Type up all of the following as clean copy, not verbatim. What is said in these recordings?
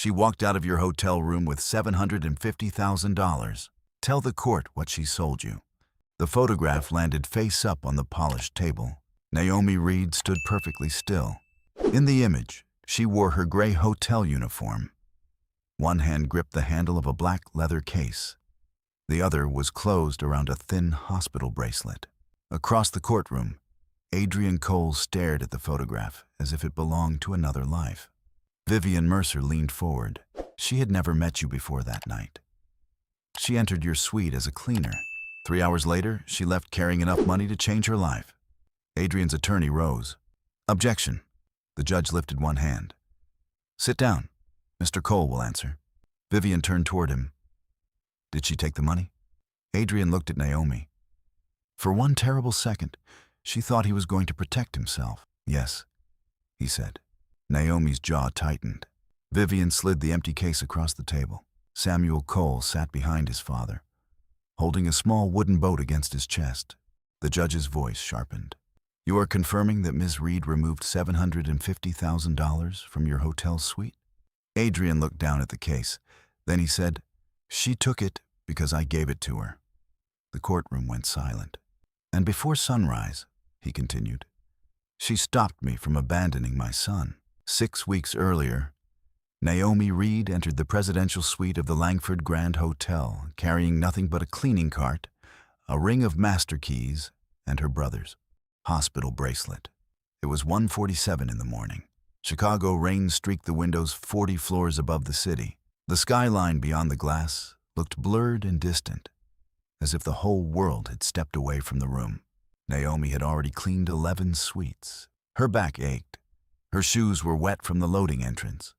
She walked out of your hotel room with $750,000. Tell the court what she sold you. The photograph landed face up on the polished table. Naomi Reed stood perfectly still. In the image, she wore her gray hotel uniform. One hand gripped the handle of a black leather case. The other was closed around a thin hospital bracelet. Across the courtroom, Adrian Cole stared at the photograph as if it belonged to another life. Vivian Mercer leaned forward. She had never met you before that night. She entered your suite as a cleaner. 3 hours later, she left carrying enough money to change her life. Adrian's attorney rose. Objection. The judge lifted one hand. Sit down. Mr. Cole will answer. Vivian turned toward him. Did she take the money? Adrian looked at Naomi. For one terrible second, she thought he was going to protect himself. Yes, he said. Naomi's jaw tightened. Vivian slid the empty case across the table. Samuel Cole sat behind his father, holding a small wooden boat against his chest. The judge's voice sharpened. You are confirming that Ms. Reed removed $750,000 from your hotel suite? Adrian looked down at the case. Then he said, She took it because I gave it to her. The courtroom went silent. And before sunrise, he continued, she stopped me from abandoning my son. 6 weeks earlier, Naomi Reed entered the presidential suite of the Langford Grand Hotel, carrying nothing but a cleaning cart, a ring of master keys, and her brother's hospital bracelet. It was 1:47 in the morning. Chicago rain streaked the windows 40 floors above the city. The skyline beyond the glass looked blurred and distant, as if the whole world had stepped away from the room. Naomi had already cleaned 11 suites. Her back ached. Her shoes were wet from the loading entrance.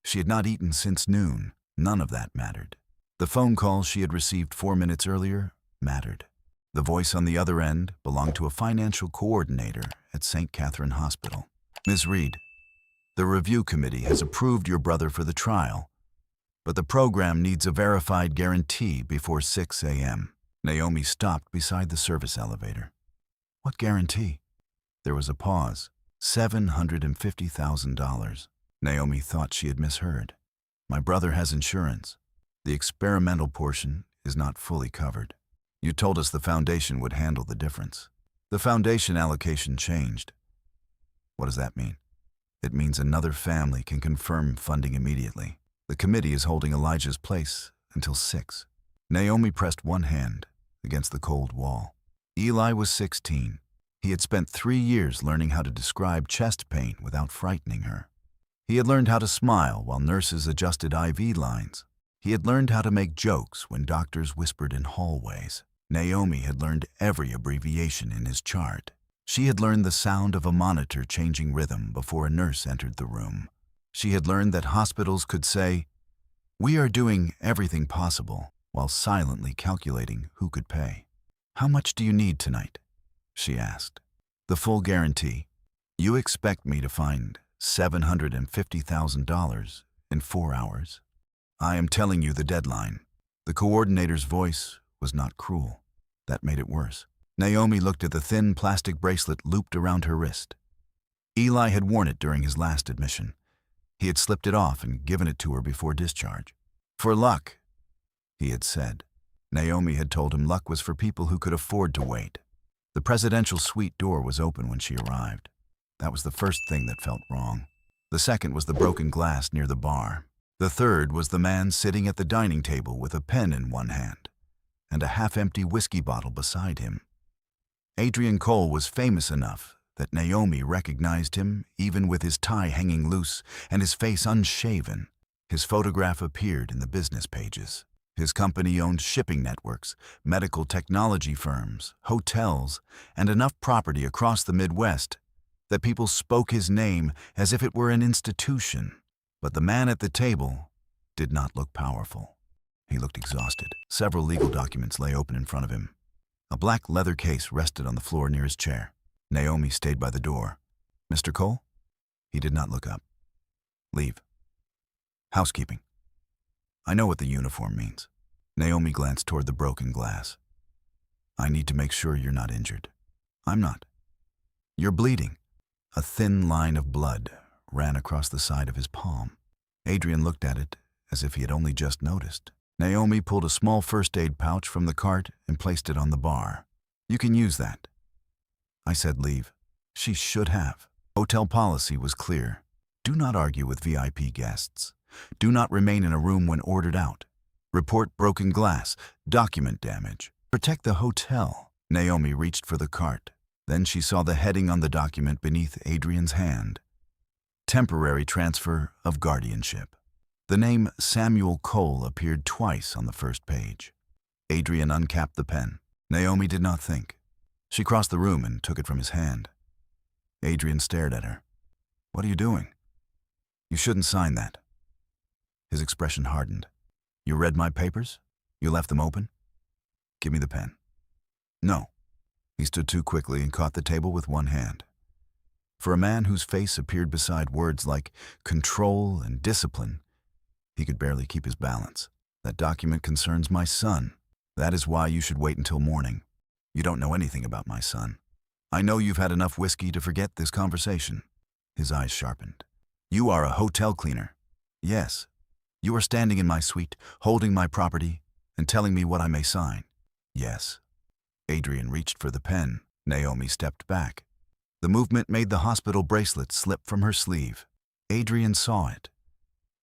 She had not eaten since noon. None of that mattered. The phone call she had received 4 minutes earlier mattered. The voice on the other end belonged to a financial coordinator at St. Catherine Hospital. Ms. Reed, the review committee has approved your brother for the trial, but the program needs a verified guarantee before 6 a.m. Naomi stopped beside the service elevator. What guarantee? There was a pause. $750,000. Naomi thought she had misheard. My brother has insurance. The experimental portion is not fully covered. You told us the foundation would handle the difference. The foundation allocation changed. What does that mean? It means another family can confirm funding immediately. The committee is holding Elijah's place until 6. Naomi pressed one hand against the cold wall. Eli was 16. He had spent 3 years learning how to describe chest pain without frightening her. He had learned how to smile while nurses adjusted IV lines. He had learned how to make jokes when doctors whispered in hallways. Naomi had learned every abbreviation in his chart. She had learned the sound of a monitor changing rhythm before a nurse entered the room. She had learned that hospitals could say, "We are doing everything possible," while silently calculating who could pay. How much do you need tonight? She asked. The full guarantee. You expect me to find $750,000 in 4 hours. I am telling you the deadline. The coordinator's voice was not cruel. That made it worse. Naomi looked at the thin plastic bracelet looped around her wrist. Eli had worn it during his last admission. He had slipped it off and given it to her before discharge. For luck, he had said. Naomi had told him luck was for people who could afford to wait. The presidential suite door was open when she arrived. That was the first thing that felt wrong. The second was the broken glass near the bar. The third was the man sitting at the dining table with a pen in one hand and a half-empty whiskey bottle beside him. Adrian Cole was famous enough that Naomi recognized him even with his tie hanging loose and his face unshaven. His photograph appeared in the business pages. His company owned shipping networks, medical technology firms, hotels, and enough property across the Midwest that people spoke his name as if it were an institution. But the man at the table did not look powerful. He looked exhausted. Several legal documents lay open in front of him. A black leather case rested on the floor near his chair. Naomi stayed by the door. Mr. Cole? He did not look up. Leave. Housekeeping. I know what the uniform means. Naomi glanced toward the broken glass. I need to make sure you're not injured. I'm not. You're bleeding. A thin line of blood ran across the side of his palm. Adrian looked at it as if he had only just noticed. Naomi pulled a small first aid pouch from the cart and placed it on the bar. "You can use that." I said leave. She should have. Hotel policy was clear. Do not argue with VIP guests. Do not remain in a room when ordered out. Report broken glass, document damage. Protect the hotel. Naomi reached for the cart. Then she saw the heading on the document beneath Adrian's hand. Temporary transfer of guardianship. The name Samuel Cole appeared twice on the first page. Adrian uncapped the pen. Naomi did not think. She crossed the room and took it from his hand. Adrian stared at her. "What are you doing?" "You shouldn't sign that." His expression hardened. "You read my papers? You left them open? Give me the pen." "No." He stood too quickly and caught the table with one hand. For a man whose face appeared beside words like control and discipline, he could barely keep his balance. "That document concerns my son. That is why you should wait until morning. You don't know anything about my son. I know you've had enough whiskey to forget this conversation." His eyes sharpened. "You are a hotel cleaner." "Yes. You are standing in my suite, holding my property, and telling me what I may sign." "Yes." Adrian reached for the pen. Naomi stepped back. The movement made the hospital bracelet slip from her sleeve. Adrian saw it.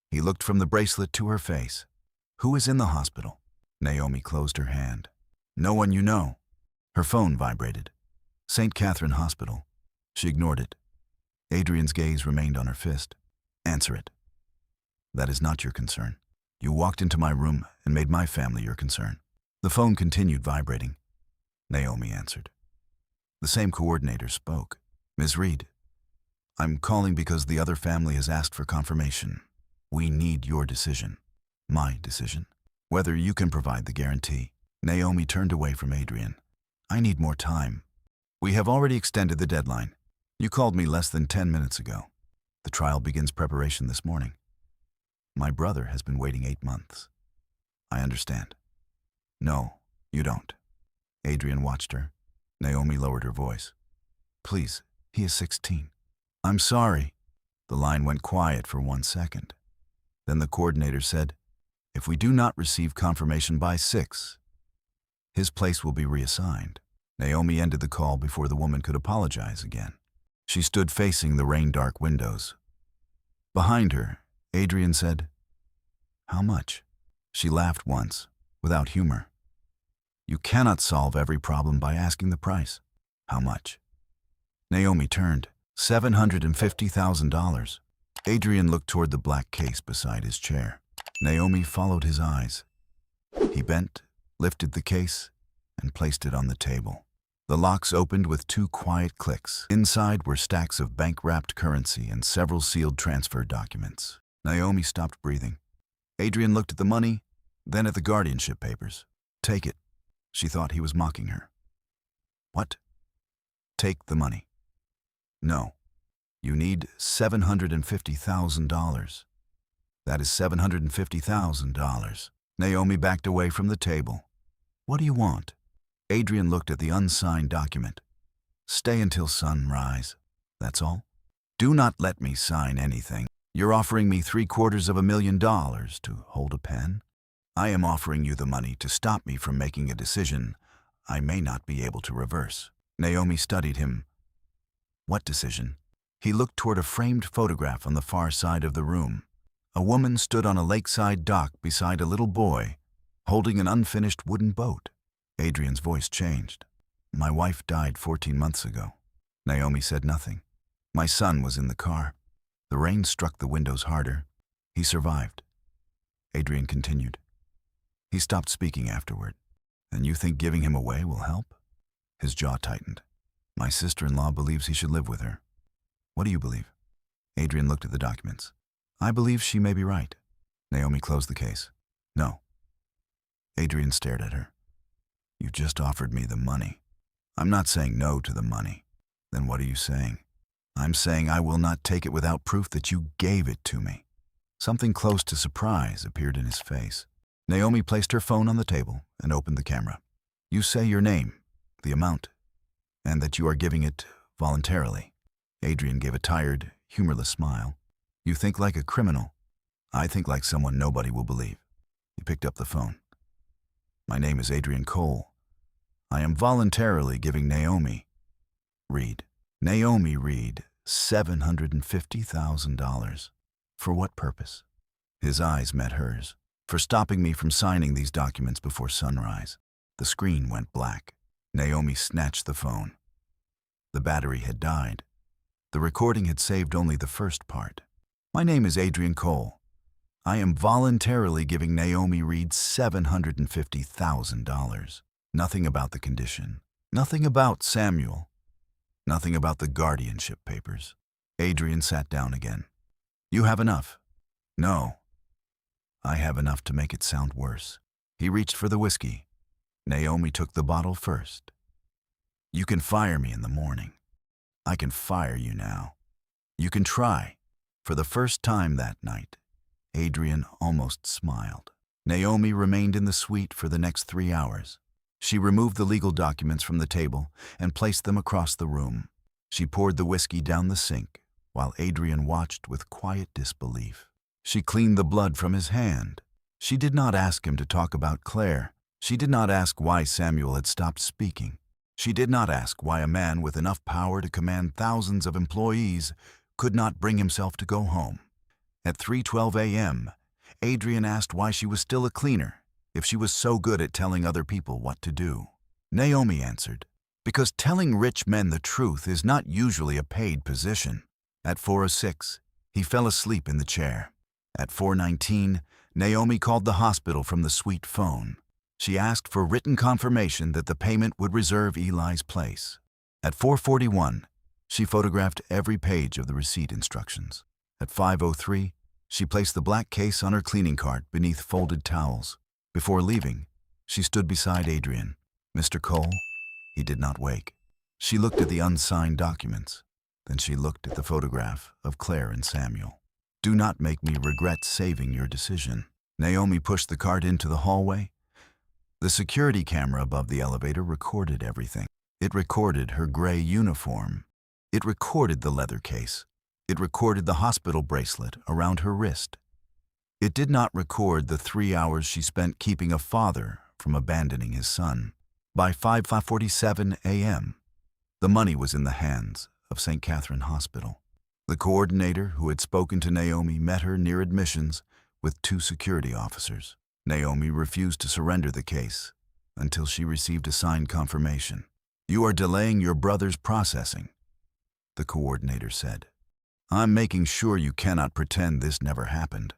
He looked from the bracelet to her face. "Who is in the hospital?" Naomi closed her hand. "No one you know." Her phone vibrated. "St. Catherine Hospital." She ignored it. Adrian's gaze remained on her fist. "Answer it." "That is not your concern. You walked into my room and made my family your concern." The phone continued vibrating. Naomi answered. The same coordinator spoke. "Ms. Reed, I'm calling because the other family has asked for confirmation. We need your decision." "My decision?" "Whether you can provide the guarantee." Naomi turned away from Adrian. "I need more time. We have already extended the deadline. You called me less than 10 minutes ago. The trial begins preparation this morning. My brother has been waiting 8 months. I understand." "No, you don't." Adrian watched her. Naomi lowered her voice. "Please, he is 16. "I'm sorry." The line went quiet for 1 second. Then the coordinator said, "If we do not receive confirmation by 6, his place will be reassigned." Naomi ended the call before the woman could apologize again. She stood facing the rain-dark windows. Behind her, Adrian said, "How much?" She laughed once, without humor. "You cannot solve every problem by asking the price." "How much?" Naomi turned. $750,000. Adrian looked toward the black case beside his chair. Naomi followed his eyes. He bent, lifted the case, and placed it on the table. The locks opened with 2 quiet clicks. Inside were stacks of bank-wrapped currency and several sealed transfer documents. Naomi stopped breathing. Adrian looked at the money, then at the guardianship papers. "Take it." She thought he was mocking her. "What?" "Take the money." "No. You need $750,000. That is $750,000. Naomi backed away from the table. "What do you want?" Adrian looked at the unsigned document. "Stay until sunrise. That's all. Do not let me sign anything. You're offering me $750,000 to hold a pen? I am offering you the money to stop me from making a decision I may not be able to reverse." Naomi studied him. "What decision?" He looked toward a framed photograph on the far side of the room. A woman stood on a lakeside dock beside a little boy, holding an unfinished wooden boat. Adrian's voice changed. "My wife died 14 months ago." Naomi said nothing. "My son was in the car. The rain struck the windows harder. He survived." Adrian continued. He stopped speaking afterward. "And you think giving him away will help?" His jaw tightened. "My sister-in-law believes he should live with her." "What do you believe?" Adrian looked at the documents. "I believe she may be right." Naomi closed the case. "No." Adrian stared at her. "You just offered me the money." "I'm not saying no to the money." "Then what are you saying?" "I'm saying I will not take it without proof that you gave it to me." Something close to surprise appeared in his face. Naomi placed her phone on the table and opened the camera. "You say your name, the amount, and that you are giving it voluntarily." Adrian gave a tired, humorless smile. "You think like a criminal." I think like someone nobody will believe. He picked up the phone. My name is Adrian Cole. I am voluntarily giving Naomi Reed. Naomi Reed, $750,000. For what purpose? His eyes met hers. For stopping me from signing these documents before sunrise. The screen went black. Naomi snatched the phone. The battery had died. The recording had saved only the first part. My name is Adrian Cole. I am voluntarily giving Naomi Reed $750,000. Nothing about the condition. Nothing about Samuel. Nothing about the guardianship papers. Adrian sat down again. You have enough? No. I have enough to make it sound worse. He reached for the whiskey. Naomi took the bottle first. You can fire me in the morning. I can fire you now. You can try. For the first time that night, Adrian almost smiled. Naomi remained in the suite for the next 3 hours. She removed the legal documents from the table and placed them across the room. She poured the whiskey down the sink, while Adrian watched with quiet disbelief. She cleaned the blood from his hand. She did not ask him to talk about Claire. She did not ask why Samuel had stopped speaking. She did not ask why a man with enough power to command thousands of employees could not bring himself to go home. At 3:12 a.m., Adrian asked why she was still a cleaner, if she was so good at telling other people what to do. Naomi answered, because telling rich men the truth is not usually a paid position. At 4:06, he fell asleep in the chair. At 4:19, Naomi called the hospital from the suite phone. She asked for written confirmation that the payment would reserve Eli's place. At 4:41, she photographed every page of the receipt instructions. At 5:03, she placed the black case on her cleaning cart beneath folded towels. Before leaving, she stood beside Adrian. Mr. Cole? He did not wake. She looked at the unsigned documents. Then she looked at the photograph of Claire and Samuel. Do not make me regret saving your decision. Naomi pushed the cart into the hallway. The security camera above the elevator recorded everything. It recorded her gray uniform. It recorded the leather case. It recorded the hospital bracelet around her wrist. It did not record the 3 hours she spent keeping a father from abandoning his son. By 5:47 a.m., the money was in the hands of St. Catherine Hospital. The coordinator who had spoken to Naomi met her near admissions with 2 security officers. Naomi refused to surrender the case until she received a signed confirmation. You are delaying your brother's processing, the coordinator said. I'm making sure you cannot pretend this never happened.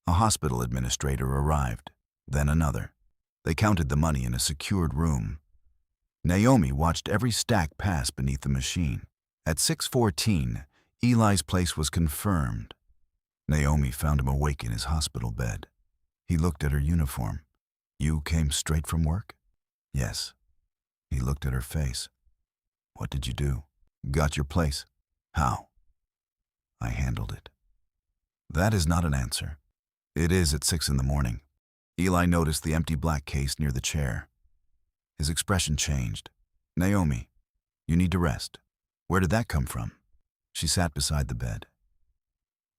A hospital administrator arrived, then another. They counted the money in a secured room. Naomi watched every stack pass beneath the machine. At 6:14, Eli's place was confirmed. Naomi found him awake in his hospital bed. He looked at her uniform. You came straight from work? Yes. He looked at her face. What did you do? Got your place. How? I handled it. That is not an answer. It is at 6 in the morning. Eli noticed the empty black case near the chair. His expression changed. Naomi, you need to rest. Where did that come from? She sat beside the bed.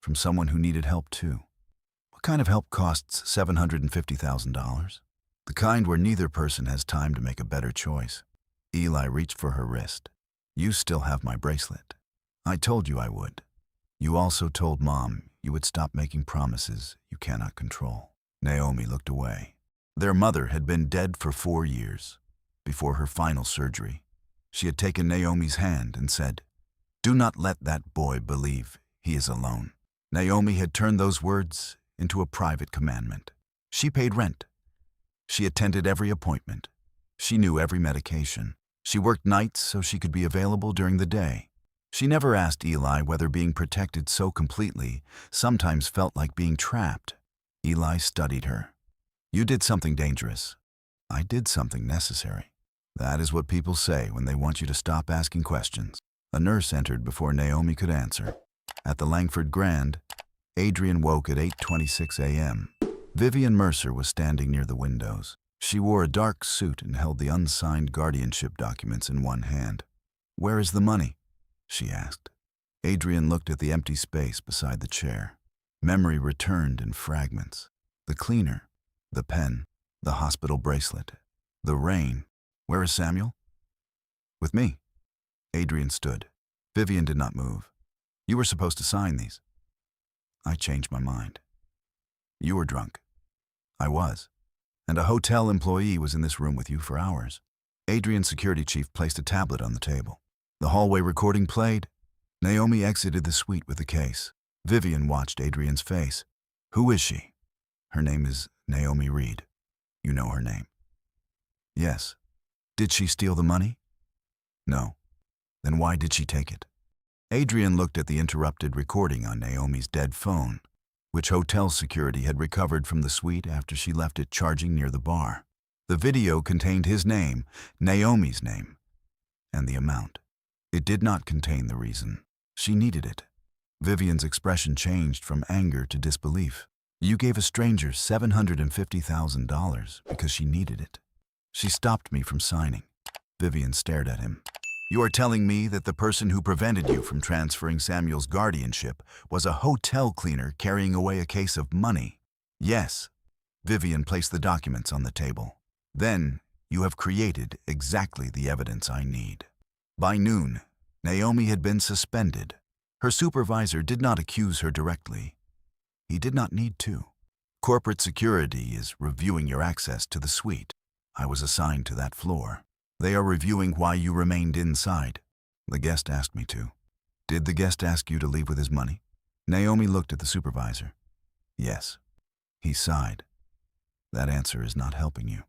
From someone who needed help too. What kind of help costs $750,000? The kind where neither person has time to make a better choice. Eli reached for her wrist. You still have my bracelet. I told you I would. You also told Mom you would stop making promises you cannot control. Naomi looked away. Their mother had been dead for 4 years. Before her final surgery, she had taken Naomi's hand and said, Do not let that boy believe he is alone. Naomi had turned those words into a private commandment. She paid rent. She attended every appointment. She knew every medication. She worked nights so she could be available during the day. She never asked Eli whether being protected so completely sometimes felt like being trapped. Eli studied her. You did something dangerous. I did something necessary. That is what people say when they want you to stop asking questions. A nurse entered before Naomi could answer. At the Langford Grand, Adrian woke at 8:26 a.m. Vivian Mercer was standing near the windows. She wore a dark suit and held the unsigned guardianship documents in one hand. Where is the money? She asked. Adrian looked at the empty space beside the chair. Memory returned in fragments. The cleaner, the pen, the hospital bracelet, the rain. Where is Samuel? With me. Adrian stood. Vivian did not move. You were supposed to sign these. I changed my mind. You were drunk. I was. And a hotel employee was in this room with you for hours. Adrian's security chief placed a tablet on the table. The hallway recording played. Naomi exited the suite with the case. Vivian watched Adrian's face. Who is she? Her name is Naomi Reed. You know her name. Yes. Did she steal the money? No. Then why did she take it? Adrian looked at the interrupted recording on Naomi's dead phone, which hotel security had recovered from the suite after she left it charging near the bar. The video contained his name, Naomi's name, and the amount. It did not contain the reason. She needed it. Vivian's expression changed from anger to disbelief. You gave a stranger $750,000 because she needed it. She stopped me from signing. Vivian stared at him. You are telling me that the person who prevented you from transferring Samuel's guardianship was a hotel cleaner carrying away a case of money? Yes. Vivian placed the documents on the table. Then you have created exactly the evidence I need. By noon, Naomi had been suspended. Her supervisor did not accuse her directly. He did not need to. Corporate security is reviewing your access to the suite. I was assigned to that floor. They are reviewing why you remained inside. The guest asked me to. Did the guest ask you to leave with his money? Naomi looked at the supervisor. Yes. He sighed. That answer is not helping you.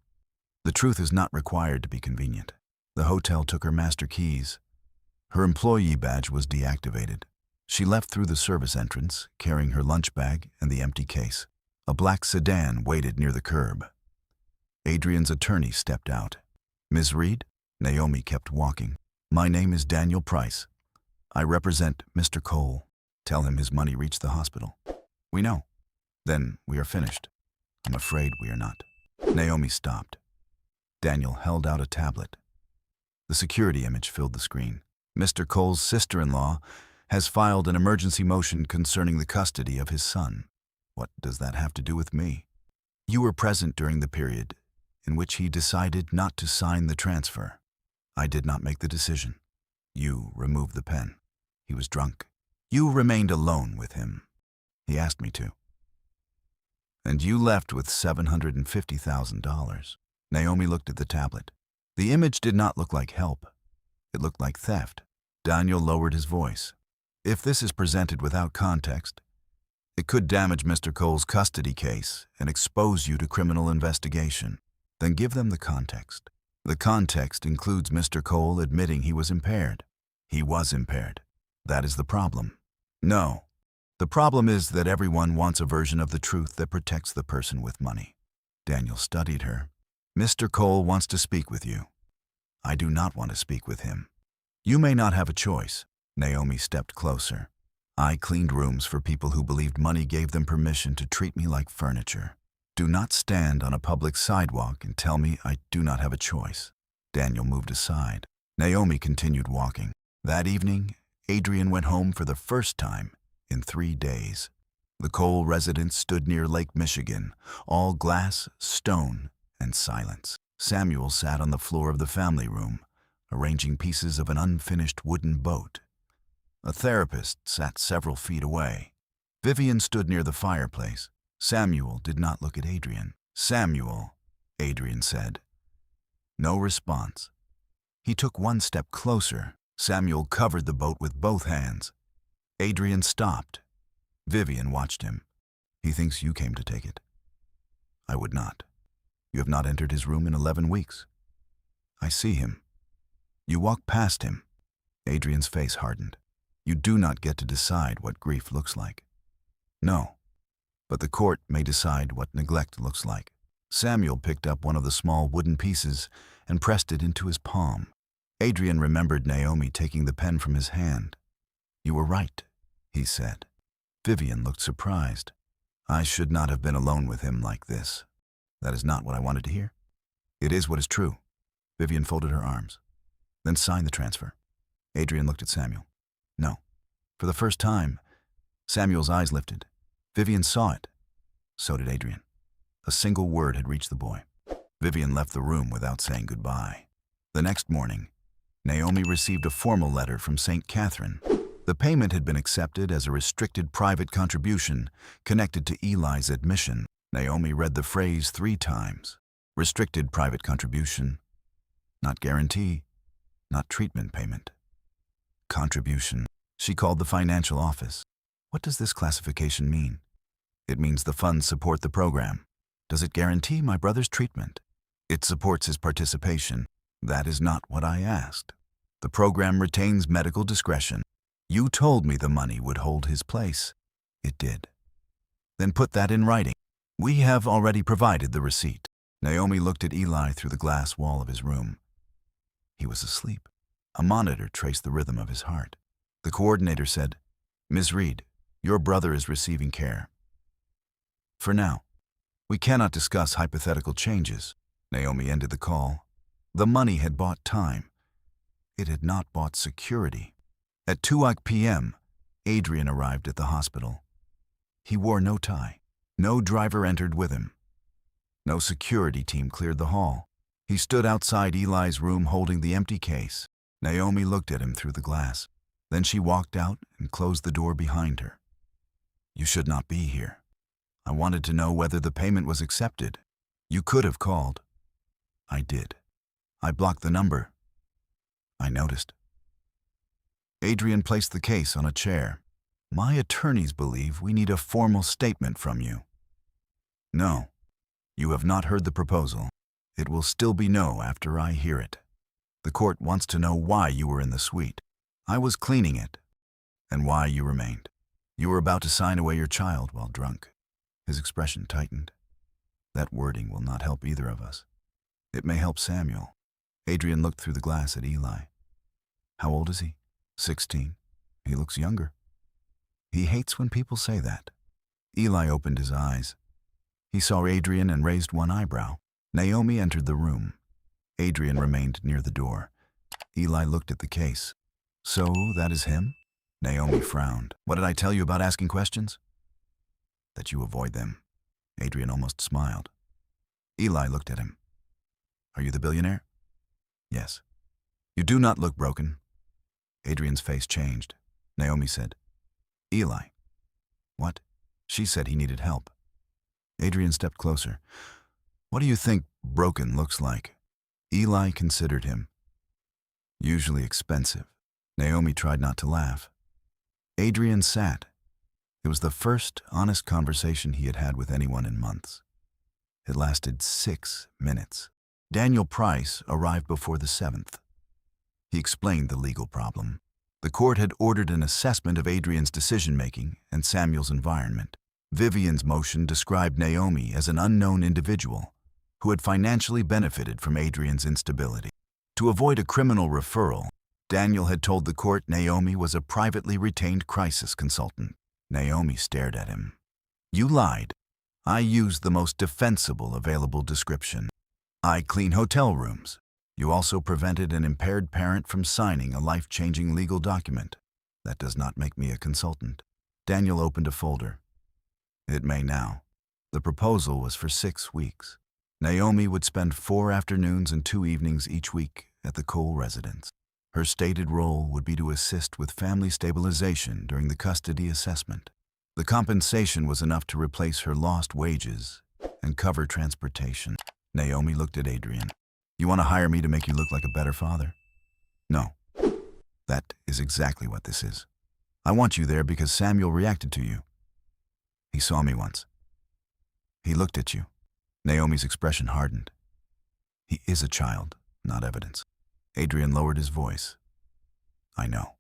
The truth is not required to be convenient. The hotel took her master keys. Her employee badge was deactivated. She left through the service entrance, carrying her lunch bag and the empty case. A black sedan waited near the curb. Adrian's attorney stepped out. Ms. Reed? Naomi kept walking. My name is Daniel Price. I represent Mr. Cole. Tell him his money reached the hospital. We know. Then we are finished. I'm afraid we are not. Naomi stopped. Daniel held out a tablet. The security image filled the screen. Mr. Cole's sister-in-law has filed an emergency motion concerning the custody of his son. What does that have to do with me? You were present during the period in which he decided not to sign the transfer. I did not make the decision. You removed the pen. He was drunk. You remained alone with him. He asked me to. And you left with $750,000. Naomi looked at the tablet. The image did not look like help. It looked like theft. Daniel lowered his voice. If this is presented without context, it could damage Mr. Cole's custody case and expose you to criminal investigation. Then give them the context. The context includes Mr. Cole admitting he was impaired. He was impaired. That is the problem. No. The problem is that everyone wants a version of the truth that protects the person with money. Daniel studied her. Mr. Cole wants to speak with you. I do not want to speak with him. You may not have a choice. Naomi stepped closer. I cleaned rooms for people who believed money gave them permission to treat me like furniture. Do not stand on a public sidewalk and tell me I do not have a choice. Daniel moved aside. Naomi continued walking. That evening, Adrian went home for the first time in 3 days. The Cole residence stood near Lake Michigan, all glass, stone, and silence. Samuel sat on the floor of the family room, arranging pieces of an unfinished wooden boat. A therapist sat several feet away. Vivian stood near the fireplace. Samuel did not look at Adrian. Samuel, Adrian said. No response. He took 1 step closer. Samuel covered the boat with both hands. Adrian stopped. Vivian watched him. He thinks you came to take it. I would not. You have not entered his room in 11 weeks. I see him. You walk past him. Adrian's face hardened. You do not get to decide what grief looks like. No, but the court may decide what neglect looks like. Samuel picked up one of the small wooden pieces and pressed it into his palm. Adrian remembered Naomi taking the pen from his hand. You were right, he said. Vivian looked surprised. I should not have been alone with him like this. That is not what I wanted to hear. It is what is true. Vivian folded her arms. Then sign the transfer. Adrian looked at Samuel. No. For the first time, Samuel's eyes lifted. Vivian saw it. So did Adrian. A single word had reached the boy. Vivian left the room without saying goodbye. The next morning, Naomi received a formal letter from St. Catherine. The payment had been accepted as a restricted private contribution connected to Eli's admission. Naomi read the phrase 3 times. Restricted private contribution. Not guarantee. Not treatment payment. Contribution. She called the financial office. What does this classification mean? It means the funds support the program. Does it guarantee my brother's treatment? It supports his participation. That is not what I asked. The program retains medical discretion. You told me the money would hold his place. It did. Then put that in writing. We have already provided the receipt. Naomi looked at Eli through the glass wall of his room. He was asleep. A monitor traced the rhythm of his heart. The coordinator said, "Ms. Reed, your brother is receiving care. For now, we cannot discuss hypothetical changes." Naomi ended the call. The money had bought time. It had not bought security. At 2 p.m., Adrian arrived at the hospital. He wore no tie. No driver entered with him. No security team cleared the hall. He stood outside Eli's room holding the empty case. Naomi looked at him through the glass. Then she walked out and closed the door behind her. "You should not be here. I wanted to know whether the payment was accepted. You could have called." "I did. I blocked the number." "I noticed." Adrian placed the case on a chair. "My attorneys believe we need a formal statement from you." "No. You have not heard the proposal. It will still be no after I hear it. The court wants to know why you were in the suite. I was cleaning it. And why you remained. You were about to sign away your child while drunk." His expression tightened. "That wording will not help either of us. It may help Samuel." Adrian looked through the glass at Eli. "How old is he?" 16. He looks younger." He hates when people say that." Eli opened his eyes. He saw Adrian and raised one eyebrow. Naomi entered the room. Adrian remained near the door. Eli looked at the case. "So, that is him?" Naomi frowned. "What did I tell you about asking questions?" "That you avoid them." Adrian almost smiled. Eli looked at him. "Are you the billionaire?" "Yes." "You do not look broken." Adrian's face changed. Naomi said, "Eli." "What?" She said he needed help. Adrian stepped closer. "What do you think broken looks like?" Eli considered him. "Usually expensive." Naomi tried not to laugh. Adrian sat. It was the first honest conversation he had had with anyone in months. It lasted 6 minutes. Daniel Price arrived before the 7th. He explained the legal problem. The court had ordered an assessment of Adrian's decision-making and Samuel's environment. Vivian's motion described Naomi as an unknown individual who had financially benefited from Adrian's instability. To avoid a criminal referral, Daniel had told the court Naomi was a privately retained crisis consultant. Naomi stared at him. "You lied. I used the most defensible available description. I clean hotel rooms. You also prevented an impaired parent from signing a life-changing legal document. That does not make me a consultant." Daniel opened a folder. "It may now." The proposal was for 6 weeks. Naomi would spend 4 afternoons and 2 evenings each week at the Cole residence. Her stated role would be to assist with family stabilization during the custody assessment. The compensation was enough to replace her lost wages and cover transportation. Naomi looked at Adrian. "You want to hire me to make you look like a better father?" "No. That is exactly what this is. I want you there because Samuel reacted to you. He saw me once. He looked at you." Naomi's expression hardened. "He is a child, not evidence." Adrian lowered his voice. "I know.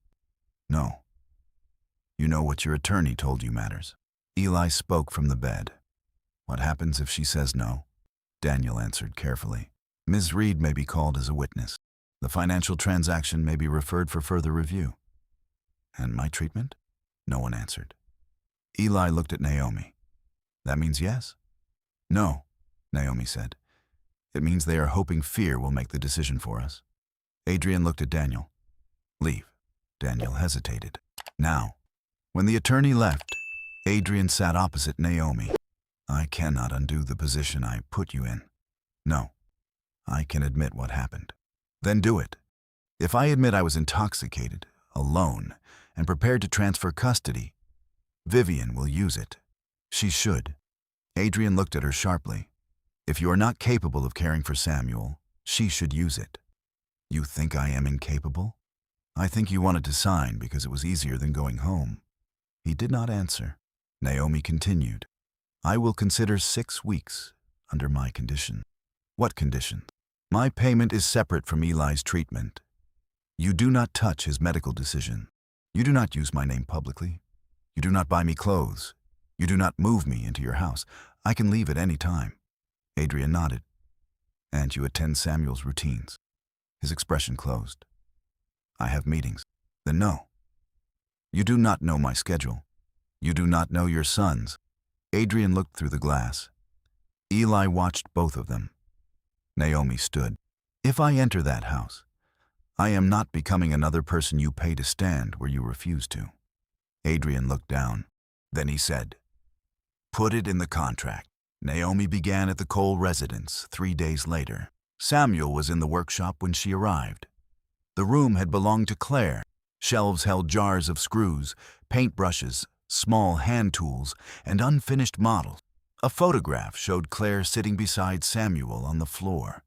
No. You know what your attorney told you matters." Eli spoke from the bed. "What happens if she says no?" Daniel answered carefully. "Ms. Reed may be called as a witness. The financial transaction may be referred for further review." "And my treatment?" No one answered. Eli looked at Naomi. "That means yes?" "No," Naomi said. "It means they are hoping fear will make the decision for us." Adrian looked at Daniel. "Leave." Daniel hesitated. Now, when the attorney left, Adrian sat opposite Naomi. I cannot undo the position I put you in. No, I can admit what happened. Then do it. If I admit I was intoxicated, alone, and prepared to transfer custody, Vivian will use it. She should. Adrian looked at her sharply. If you are not capable of caring for Samuel, she should use it. You think I am incapable? I think you wanted to sign because it was easier than going home. He did not answer. Naomi continued. I will consider 6 weeks under my condition. What condition? My payment is separate from Eli's treatment. You do not touch his medical decision. You do not use my name publicly. You do not buy me clothes. You do not move me into your house. I can leave at any time. Adrian nodded. And you attend Samuel's routines. His expression closed. I have meetings. Then no. You do not know my schedule. You do not know your son's. Adrian looked through the glass. Eli watched both of them. Naomi stood. If I enter that house, I am not becoming another person you pay to stand where you refuse to. Adrian looked down. Then he said, Put it in the contract. Naomi began at the Cole residence 3 days later. Samuel was in the workshop when she arrived. The room had belonged to Claire. Shelves held jars of screws, paintbrushes, small hand tools, and unfinished models. A photograph showed Claire sitting beside Samuel on the floor.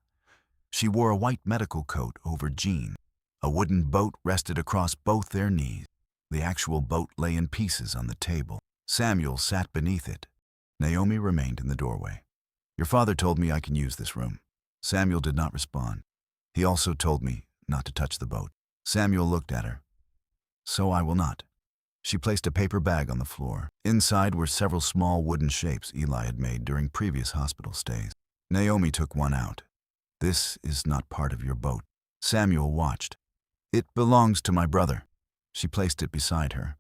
She wore a white medical coat over jeans. A wooden boat rested across both their knees. The actual boat lay in pieces on the table. Samuel sat beneath it. Naomi remained in the doorway. Your father told me I can use this room. Samuel did not respond. He also told me not to touch the boat. Samuel looked at her. So I will not. She placed a paper bag on the floor. Inside were several small wooden shapes Eli had made during previous hospital stays. Naomi took one out. This is not part of your boat. Samuel watched. It belongs to my brother. She placed it beside her.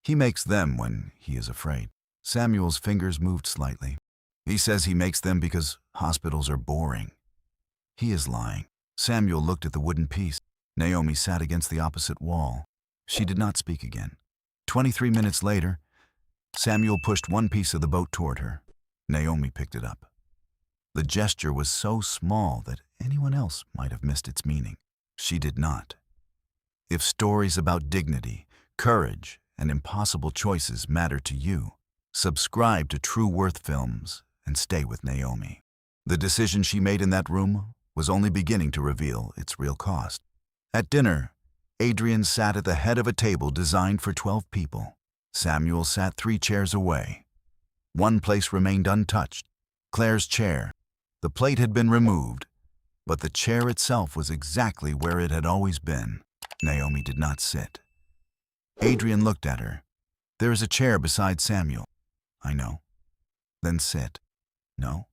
He makes them when he is afraid. Samuel's fingers moved slightly. He says he makes them because hospitals are boring. He is lying. Samuel looked at the wooden piece. Naomi sat against the opposite wall. She did not speak again. 23 minutes later, Samuel pushed one piece of the boat toward her. Naomi picked it up. The gesture was so small that anyone else might have missed its meaning. She did not. If stories about dignity, courage, and impossible choices matter to you, subscribe to True Worth Films and stay with Naomi. The decision she made in that room was only beginning to reveal its real cost. At dinner, Adrian sat at the head of a table designed for 12 people. Samuel sat 3 chairs away. One place remained untouched, Claire's chair. The plate had been removed, but the chair itself was exactly where it had always been. Naomi did not sit. Adrian looked at her. There is a chair beside Samuel. I know. Then sit. No.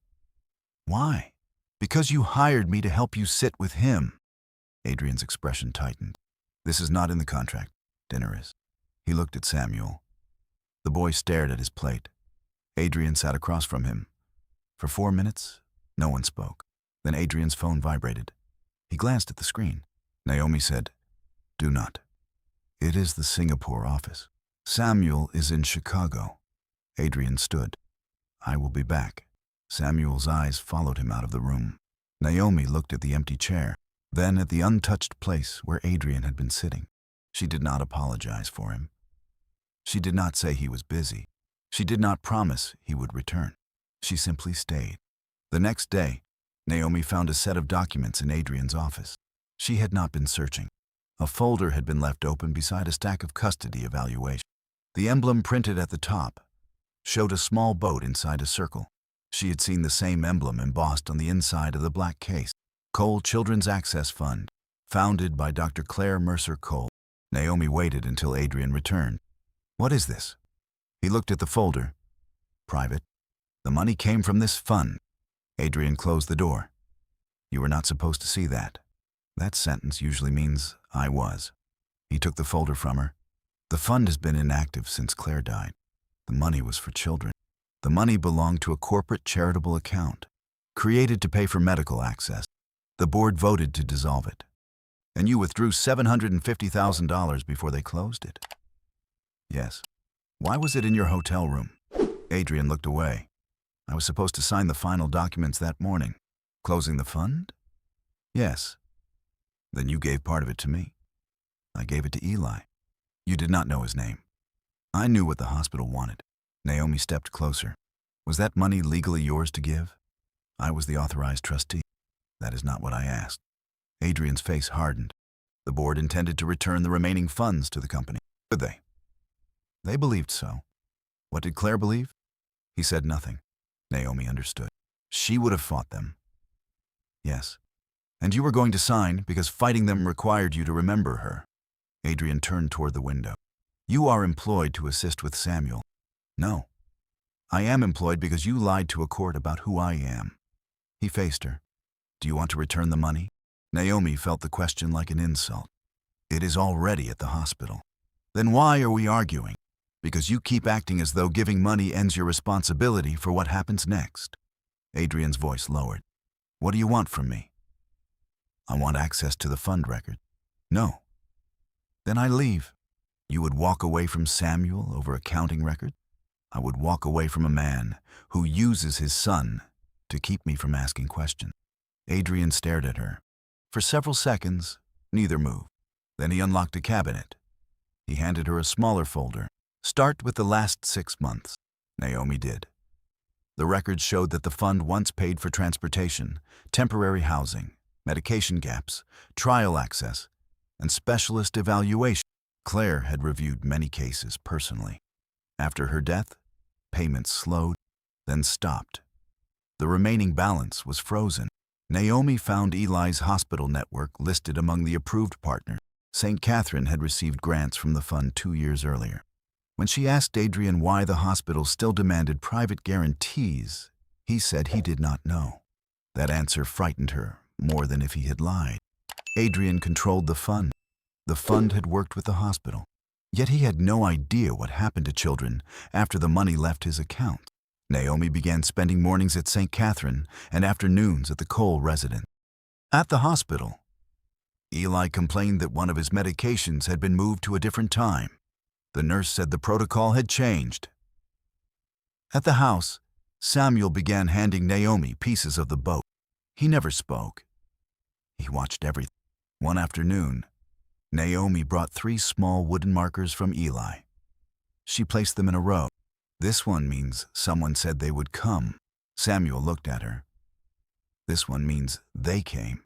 Why? Because you hired me to help you sit with him. Adrian's expression tightened. This is not in the contract. Dinner is. He looked at Samuel. The boy stared at his plate. Adrian sat across from him. For 4 minutes, no one spoke. Then Adrian's phone vibrated. He glanced at the screen. Naomi said, Do not. It is the Singapore office. Samuel is in Chicago. Adrian stood. I will be back. Samuel's eyes followed him out of the room. Naomi looked at the empty chair, then at the untouched place where Adrian had been sitting. She did not apologize for him. She did not say he was busy. She did not promise he would return. She simply stayed. The next day, Naomi found a set of documents in Adrian's office. She had not been searching. A folder had been left open beside a stack of custody evaluations. The emblem printed at the top showed a small boat inside a circle. She had seen the same emblem embossed on the inside of the black case. Cole Children's Access Fund, founded by Dr. Claire Mercer Cole. Naomi waited until Adrian returned. What is this? He looked at the folder. Private. The money came from this fund. Adrian closed the door. You were not supposed to see that. That sentence usually means I was. He took the folder from her. The fund has been inactive since Claire died. The money was for children. The money belonged to a corporate charitable account, created to pay for medical access. The board voted to dissolve it. And you withdrew $750,000 before they closed it. Yes. Why was it in your hotel room? Adrian looked away. I was supposed to sign the final documents that morning. Closing the fund? Yes. Then you gave part of it to me. I gave it to Eli. You did not know his name. I knew what the hospital wanted. Naomi stepped closer. Was that money legally yours to give? I was the authorized trustee. That is not what I asked. Adrian's face hardened. The board intended to return the remaining funds to the company. Did they? They believed so. What did Claire believe? He said nothing. Naomi understood. She would have fought them. Yes. And you were going to sign because fighting them required you to remember her. Adrian turned toward the window. You are employed to assist with Samuel. No. I am employed because you lied to a court about who I am. He faced her. Do you want to return the money? Naomi felt the question like an insult. It is already at the hospital. Then why are we arguing? Because you keep acting as though giving money ends your responsibility for what happens next. Adrian's voice lowered. What do you want from me? I want access to the fund record. No. Then I leave. You would walk away from Samuel over accounting record? I would walk away from a man who uses his son to keep me from asking questions. Adrian stared at her. For several seconds, neither moved. Then he unlocked a cabinet. He handed her a smaller folder. Start with the last 6 months. Naomi did. The records showed that the fund once paid for transportation, temporary housing, medication gaps, trial access, and specialist evaluation. Claire had reviewed many cases personally. After her death, payments slowed, then stopped. The remaining balance was frozen. Naomi found Eli's hospital network listed among the approved partners. St. Catherine had received grants from the fund 2 years earlier. When she asked Adrian why the hospital still demanded private guarantees, he said he did not know. That answer frightened her more than if he had lied. Adrian controlled the fund. The fund had worked with the hospital. Yet he had no idea what happened to children after the money left his account. Naomi began spending mornings at St. Catherine and afternoons at the Cole residence. At the hospital, Eli complained that one of his medications had been moved to a different time. The nurse said the protocol had changed. At the house, Samuel began handing Naomi pieces of the boat. He never spoke. He watched everything. One afternoon, Naomi brought 3 small wooden markers from Eli. She placed them in a row. This one means someone said they would come. Samuel looked at her. This one means they came.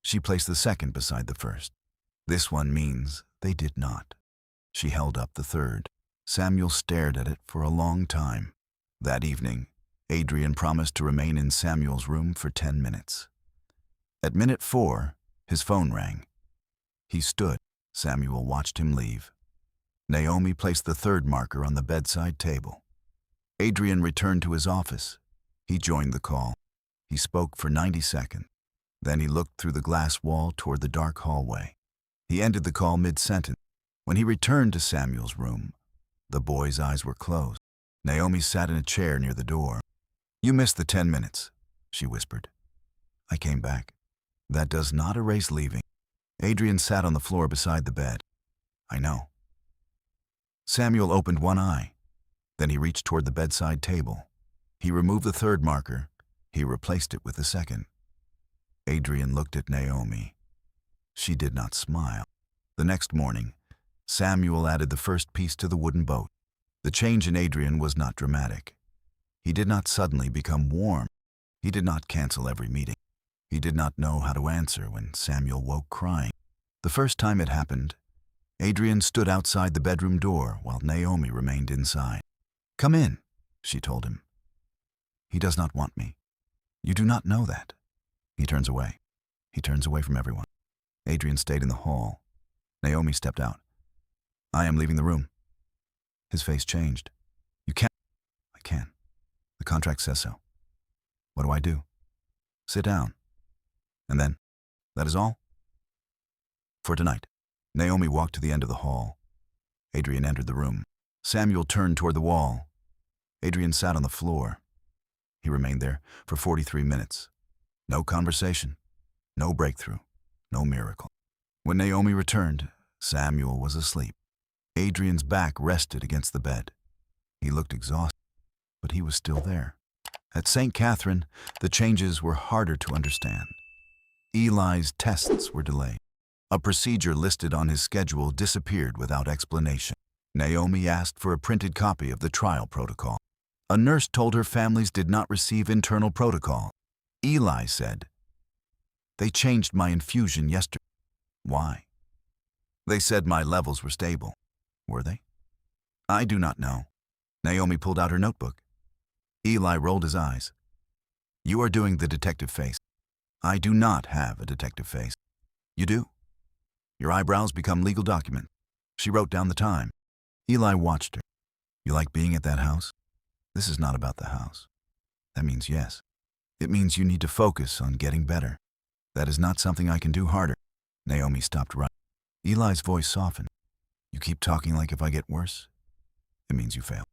She placed the second beside the first. This one means they did not. She held up the third. Samuel stared at it for a long time. That evening, Adrian promised to remain in Samuel's room for 10 minutes. At minute 4, his phone rang. He stood. Samuel watched him leave. Naomi placed the third marker on the bedside table. Adrian returned to his office. He joined the call. He spoke for 90 seconds. Then he looked through the glass wall toward the dark hallway. He ended the call mid-sentence. When he returned to Samuel's room, the boy's eyes were closed. Naomi sat in a chair near the door. You missed the 10 minutes, she whispered. I came back. That does not erase leaving. Adrian sat on the floor beside the bed. I know. Samuel opened one eye. Then he reached toward the bedside table. He removed the third marker. He replaced it with the second. Adrian looked at Naomi. She did not smile. The next morning, Samuel added the first piece to the wooden boat. The change in Adrian was not dramatic. He did not suddenly become warm. He did not cancel every meeting. He did not know how to answer when Samuel woke crying. The first time it happened, Adrian stood outside the bedroom door while Naomi remained inside. Come in, she told him. He does not want me. You do not know that. He turns away. He turns away from everyone. Adrian stayed in the hall. Naomi stepped out. I am leaving the room. His face changed. You can't. I can. The contract says so. What do I do? Sit down. And then, that is all? For tonight. Naomi walked to the end of the hall. Adrian entered the room. Samuel turned toward the wall. Adrian sat on the floor. He remained there for 43 minutes. No conversation, no breakthrough, no miracle. When Naomi returned, Samuel was asleep. Adrian's back rested against the bed. He looked exhausted, but he was still there. At St. Catherine, the changes were harder to understand. Eli's tests were delayed. A procedure listed on his schedule disappeared without explanation. Naomi asked for a printed copy of the trial protocol. A nurse told her families did not receive internal protocol. Eli said, "They changed my infusion yesterday." Why? They said my levels were stable. Were they? I do not know. Naomi pulled out her notebook. Eli rolled his eyes. You are doing the detective face. I do not have a detective face. You do? Your eyebrows become legal documents. She wrote down the time. Eli watched her. You like being at that house? This is not about the house. That means yes. It means you need to focus on getting better. That is not something I can do harder. Naomi stopped writing. Eli's voice softened. You keep talking like if I get worse, it means you fail.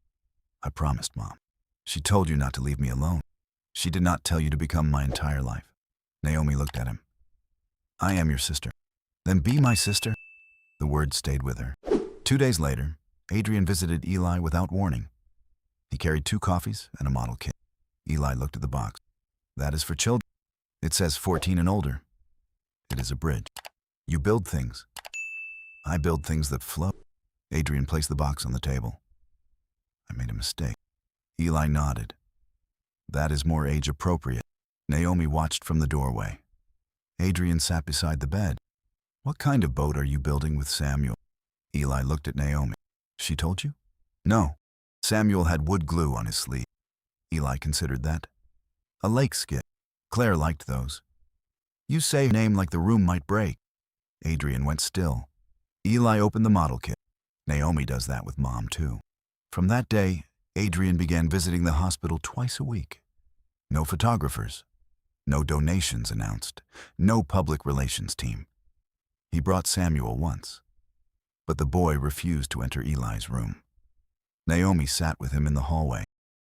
I promised, Mom. She told you not to leave me alone. She did not tell you to become my entire life. Naomi looked at him. I am your sister. Then be my sister. The words stayed with her. 2 days later, Adrian visited Eli without warning. He carried 2 coffees and a model kit. Eli looked at the box. That is for children. It says 14 and older. It is a bridge. You build things. I build things that float. Adrian placed the box on the table. I made a mistake. Eli nodded. That is more age appropriate. Naomi watched from the doorway. Adrian sat beside the bed. What kind of boat are you building with Samuel? Eli looked at Naomi. She told you? No. Samuel had wood glue on his sleeve. Eli considered that. A lake skit. Claire liked those. You say a name like the room might break. Adrian went still. Eli opened the model kit. Naomi does that with Mom, too. From that day, Adrian began visiting the hospital twice a week. No photographers. No donations announced. No public relations team. He brought Samuel once. But the boy refused to enter Eli's room. Naomi sat with him in the hallway.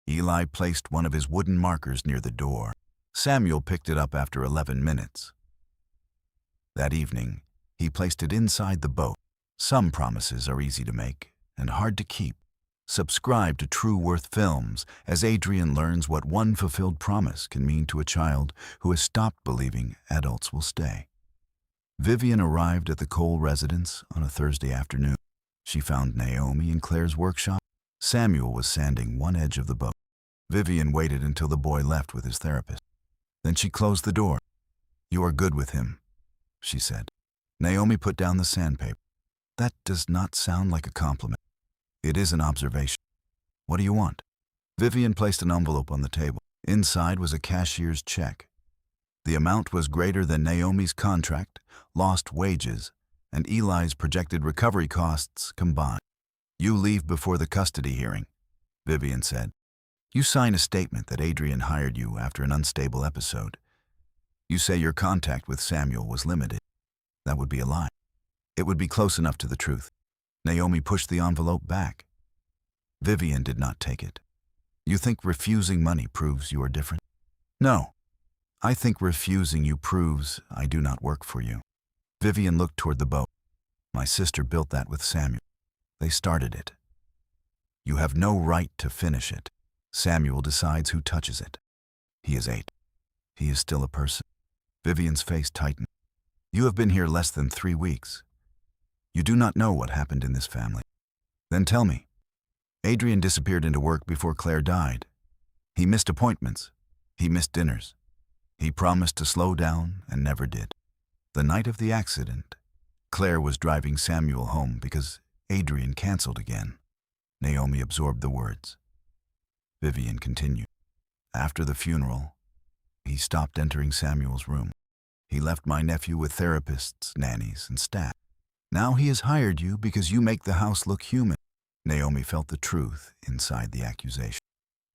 Eli placed one of his wooden markers near the door. Samuel picked it up after 11 minutes. That evening, he placed it inside the boat. Some promises are easy to make and hard to keep. Subscribe to True Worth Films as Adrian learns what one fulfilled promise can mean to a child who has stopped believing adults will stay. Vivian arrived at the Cole residence on a Thursday afternoon. She found Naomi in Claire's workshop. Samuel was sanding one edge of the boat. Vivian waited until the boy left with his therapist. Then she closed the door. You are good with him, she said. Naomi put down the sandpaper. That does not sound like a compliment. It is an observation. What do you want? Vivian placed an envelope on the table. Inside was a cashier's check. The amount was greater than Naomi's contract, lost wages, and Eli's projected recovery costs combined. You leave before the custody hearing, Vivian said. You sign a statement that Adrian hired you after an unstable episode. You say your contact with Samuel was limited. That would be a lie. It would be close enough to the truth. Naomi pushed the envelope back. Vivian did not take it. You think refusing money proves you are different? No. I think refusing you proves I do not work for you. Vivian looked toward the boat. My sister built that with Samuel. They started it. You have no right to finish it. Samuel decides who touches it. He is 8. He is still a person. Vivian's face tightened. You have been here less than 3 weeks. You do not know what happened in this family. Then tell me. Adrian disappeared into work before Claire died. He missed appointments. He missed dinners. He promised to slow down and never did. The night of the accident, Claire was driving Samuel home because Adrian canceled again. Naomi absorbed the words. Vivian continued. After the funeral, he stopped entering Samuel's room. He left my nephew with therapists, nannies, and staff. Now he has hired you because you make the house look human. Naomi felt the truth inside the accusation.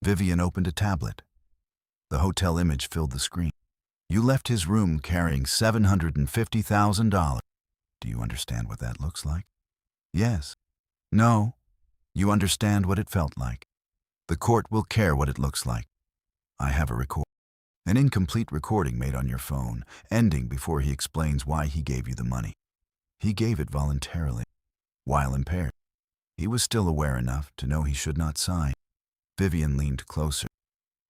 Vivian opened a tablet. The hotel image filled the screen. You left his room carrying $750,000. Do you understand what that looks like? Yes. No. You understand what it felt like. The court will care what it looks like. I have a record. An incomplete recording made on your phone, ending before he explains why he gave you the money. He gave it voluntarily, while impaired. He was still aware enough to know he should not sign. Vivian leaned closer.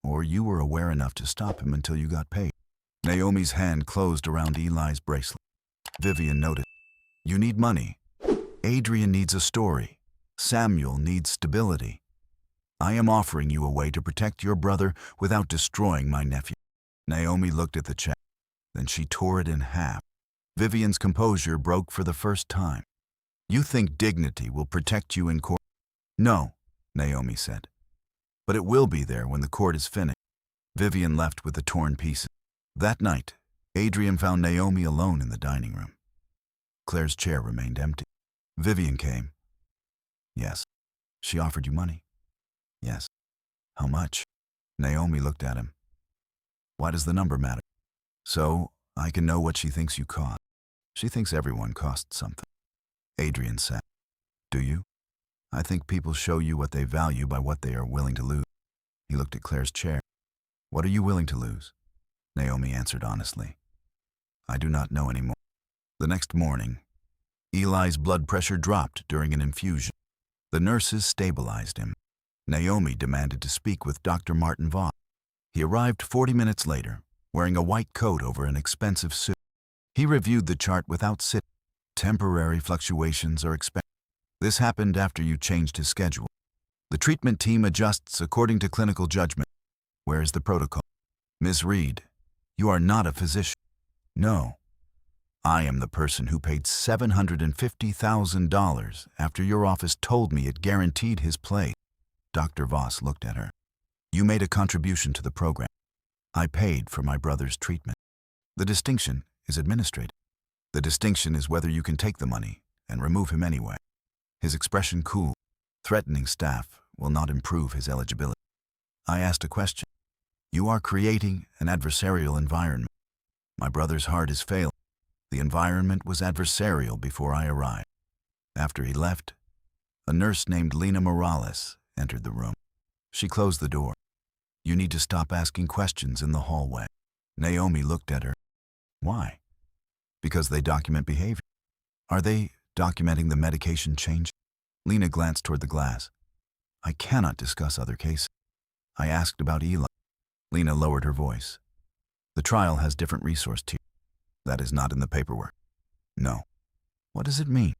Or you were aware enough to stop him until you got paid. Naomi's hand closed around Eli's bracelet. Vivian noted. You need money. Adrian needs a story. Samuel needs stability. I am offering you a way to protect your brother without destroying my nephew. Naomi looked at the check. Then she tore it in half. Vivian's composure broke for the first time. You think dignity will protect you in court? No, Naomi said. But it will be there when the court is finished. Vivian left with the torn pieces. That night, Adrian found Naomi alone in the dining room. Claire's chair remained empty. Vivian came. Yes. She offered you money? Yes. How much? Naomi looked at him. Why does the number matter? So I can know what she thinks you cost. She thinks everyone costs something. Adrian said. Do you? I think people show you what they value by what they are willing to lose. He looked at Claire's chair. What are you willing to lose? Naomi answered honestly. I do not know anymore. The next morning, Eli's blood pressure dropped during an infusion. The nurses stabilized him. Naomi demanded to speak with Dr. Martin Voss. He arrived 40 minutes later, wearing a white coat over an expensive suit. He reviewed the chart without sitting. Temporary fluctuations are expected. This happened after you changed his schedule. The treatment team adjusts according to clinical judgment. Where is the protocol? Ms. Reed, you are not a physician. No. I am the person who paid $750,000 after your office told me it guaranteed his place. Dr. Voss looked at her. You made a contribution to the program. I paid for my brother's treatment. The distinction is administrative. The distinction is whether you can take the money and remove him anyway. His expression cooled. Threatening staff will not improve his eligibility. I asked a question. You are creating an adversarial environment. My brother's heart is failing. The environment was adversarial before I arrived. After he left, a nurse named Lena Morales entered the room. She closed the door. You need to stop asking questions in the hallway. Naomi looked at her. Why? Because they document behavior. Are they documenting the medication change? Lena glanced toward the glass. I cannot discuss other cases. I asked about Eli. Lena lowered her voice. The trial has different resource tiers. That is not in the paperwork. No. What does it mean?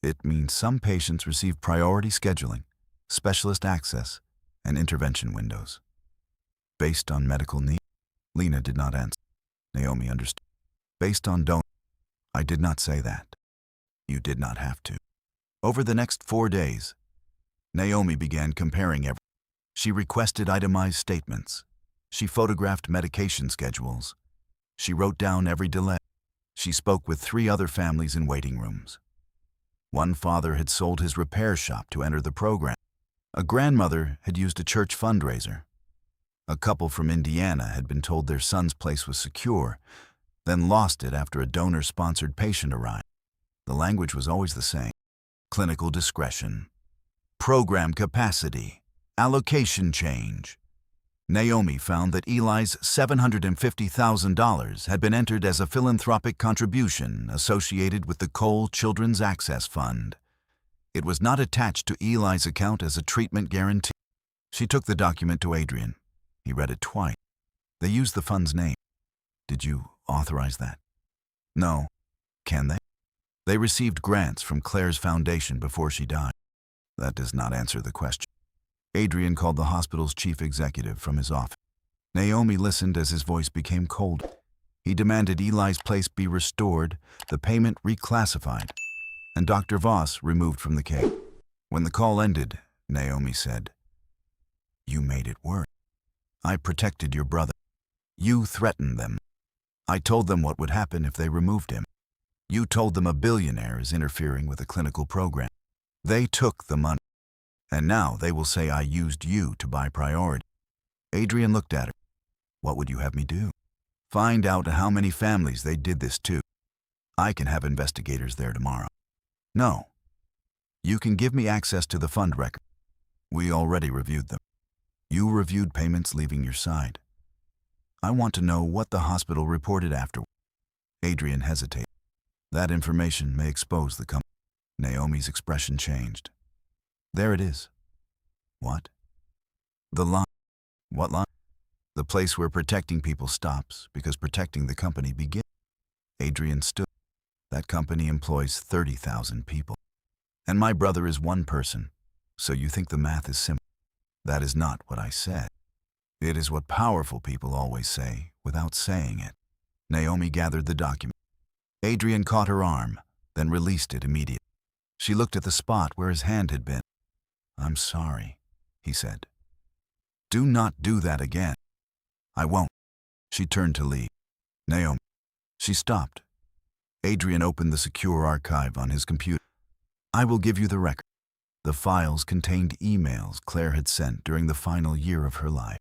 It means some patients receive priority scheduling, specialist access, and intervention windows. Based on medical need? Lena did not answer. Naomi understood. Based on donor. I did not say that. You did not have to. Over the next 4 days, Naomi began comparing everything. She requested itemized statements. She photographed medication schedules. She wrote down every delay. She spoke with 3 other families in waiting rooms. One father had sold his repair shop to enter the program. A grandmother had used a church fundraiser. A couple from Indiana had been told their son's place was secure, then lost it after a donor-sponsored patient arrived. The language was always the same. Clinical discretion. Program capacity. Allocation change. Naomi found that Eli's $750,000 had been entered as a philanthropic contribution associated with the Cole Children's Access Fund. It was not attached to Eli's account as a treatment guarantee. She took the document to Adrian. He read it twice. They used the fund's name. Did you authorize that? No. Can they? They received grants from Claire's foundation before she died. That does not answer the question. Adrian called the hospital's chief executive from his office. Naomi listened as his voice became cold. He demanded Eli's place be restored, the payment reclassified, and Dr. Voss removed from the case. When the call ended, Naomi said, You made it worse. I protected your brother. You threatened them. I told them what would happen if they removed him. You told them a billionaire is interfering with a clinical program. They took the money. And now they will say I used you to buy priority. Adrian looked at her. What would you have me do? Find out how many families they did this to. I can have investigators there tomorrow. No. You can give me access to the fund record. We already reviewed them. You reviewed payments leaving your side. I want to know what the hospital reported afterward. Adrian hesitated. That information may expose the company. Naomi's expression changed. There it is. What? The line. What line? The place where protecting people stops because protecting the company begins. Adrian stood. That company employs 30,000 people. And my brother is one person. So you think the math is simple. That is not what I said. It is what powerful people always say without saying it. Naomi gathered the document. Adrian caught her arm, then released it immediately. She looked at the spot where his hand had been. I'm sorry, he said. Do not do that again. I won't. She turned to leave. Naomi. She stopped. Adrian opened the secure archive on his computer. I will give you the record. The files contained emails Claire had sent during the final year of her life.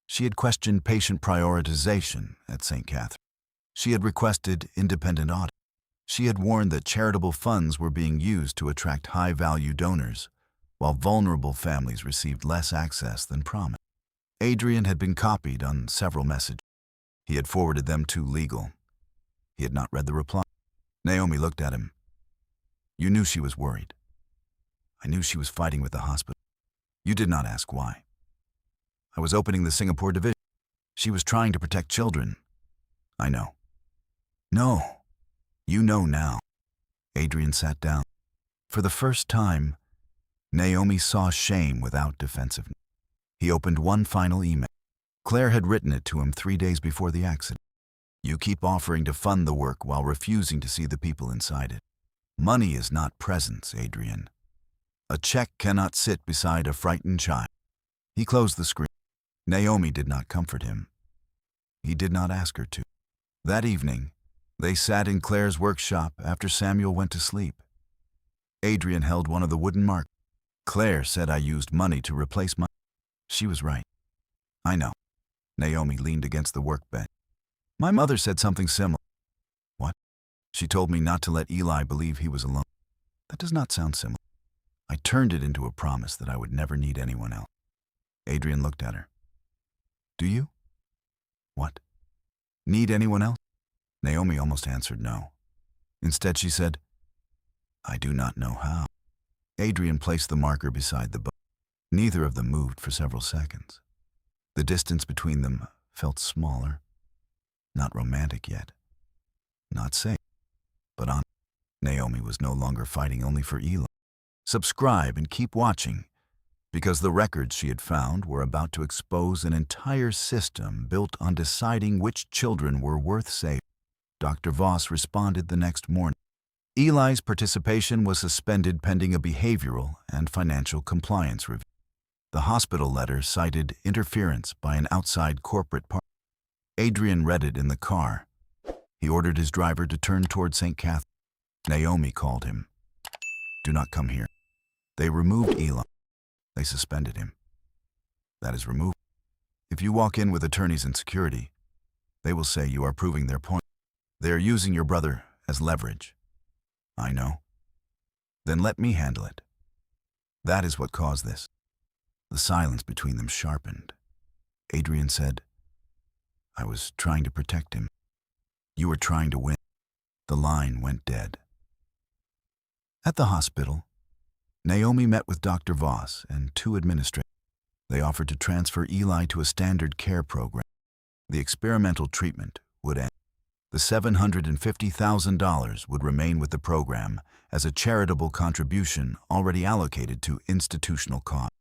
She had questioned patient prioritization at St. Catherine. She had requested independent audit. She had warned that charitable funds were being used to attract high-value donors, while vulnerable families received less access than promised. Adrian had been copied on several messages. He had forwarded them to legal. He had not read the reply. Naomi looked at him. You knew she was worried. I knew she was fighting with the hospital. You did not ask why. I was opening the Singapore division. She was trying to protect children. I know. No. You know now. Adrian sat down. For the first time, Naomi saw shame without defensiveness. He opened one final email. Claire had written it to him 3 days before the accident. You keep offering to fund the work while refusing to see the people inside it. Money is not presence, Adrian. A check cannot sit beside a frightened child. He closed the screen. Naomi did not comfort him. He did not ask her to. That evening, they sat in Claire's workshop after Samuel went to sleep. Adrian held one of the wooden markers. Claire said I used money to replace my... She was right. I know. Naomi leaned against the workbench. My mother said something similar. What? She told me not to let Eli believe he was alone. That does not sound similar. I turned it into a promise that I would never need anyone else. Adrian looked at her. Do you? What? Need anyone else? Naomi almost answered no. Instead, she said, I do not know how. Adrian placed the marker beside the book. Neither of them moved for several seconds. The distance between them felt smaller. Not romantic yet. Not safe. But on. Naomi was no longer fighting only for Eli. Subscribe and keep watching, because the records she had found were about to expose an entire system built on deciding which children were worth saving. Dr. Voss responded the next morning. Eli's participation was suspended pending a behavioral and financial compliance review. The hospital letter cited interference by an outside corporate partner. Adrian read it in the car. He ordered his driver to turn toward St. Catherine. Naomi called him. Do not come here. They removed Eli. They suspended him. That is removed. If you walk in with attorneys and security, they will say you are proving their point. They are using your brother as leverage. I know. Then let me handle it. That is what caused this. The silence between them sharpened. Adrian said, I was trying to protect him. You were trying to win. The line went dead. At the hospital, Naomi met with Dr. Voss and 2 administrators. They offered to transfer Eli to a standard care program. The experimental treatment would end. The $750,000 would remain with the program as a charitable contribution already allocated to institutional costs.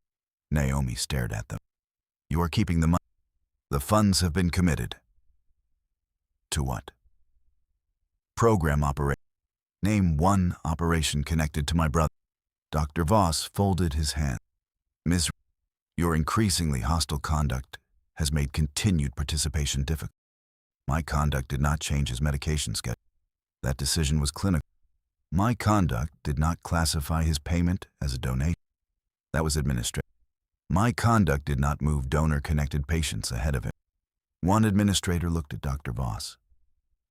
Naomi stared at them. You are keeping the money. The funds have been committed. To what? Program operation. Name one operation connected to my brother. Dr. Voss folded his hand. Ms. Your increasingly hostile conduct has made continued participation difficult. My conduct did not change his medication schedule. That decision was clinical. My conduct did not classify his payment as a donation. That was administrative. My conduct did not move donor-connected patients ahead of him. One administrator looked at Dr. Voss.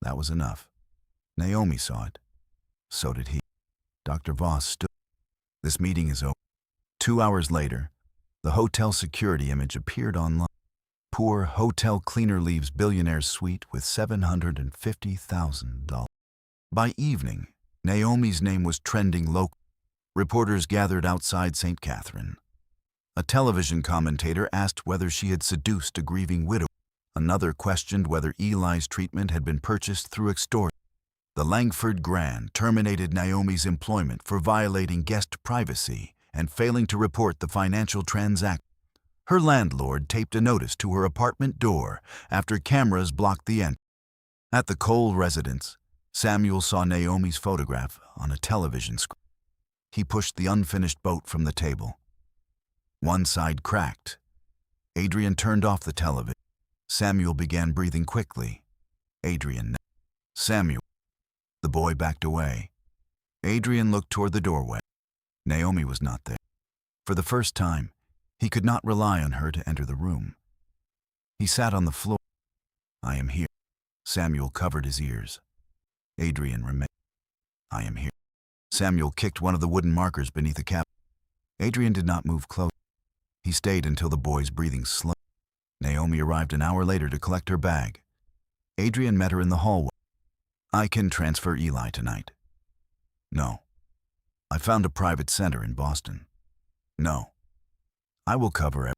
That was enough. Naomi saw it. So did he. Dr. Voss stood. This meeting is over. 2 hours later, the hotel security image appeared online. Poor hotel cleaner leaves Billionaire's suite with $750,000. By evening, Naomi's name was trending locally. Reporters gathered outside St. Catherine. A television commentator asked whether she had seduced a grieving widow. Another questioned whether Eli's treatment had been purchased through extortion. The Langford Grand terminated Naomi's employment for violating guest privacy and failing to report the financial transaction. Her landlord taped a notice to her apartment door after cameras blocked the entrance. At the Cole residence, Samuel saw Naomi's photograph on a television screen. He pushed the unfinished boat from the table. One side cracked. Adrian turned off the television. Samuel began breathing quickly. Adrian. Samuel. The boy backed away. Adrian looked toward the doorway. Naomi was not there. For the first time, he could not rely on her to enter the room. He sat on the floor. I am here. Samuel covered his ears. Adrian remained. I am here. Samuel kicked one of the wooden markers beneath the cabinet. Adrian did not move close. He stayed until the boy's breathing slowed. Naomi arrived an hour later to collect her bag. Adrian met her in the hallway. I can transfer Eli tonight. No. I found a private center in Boston. No. I will cover it.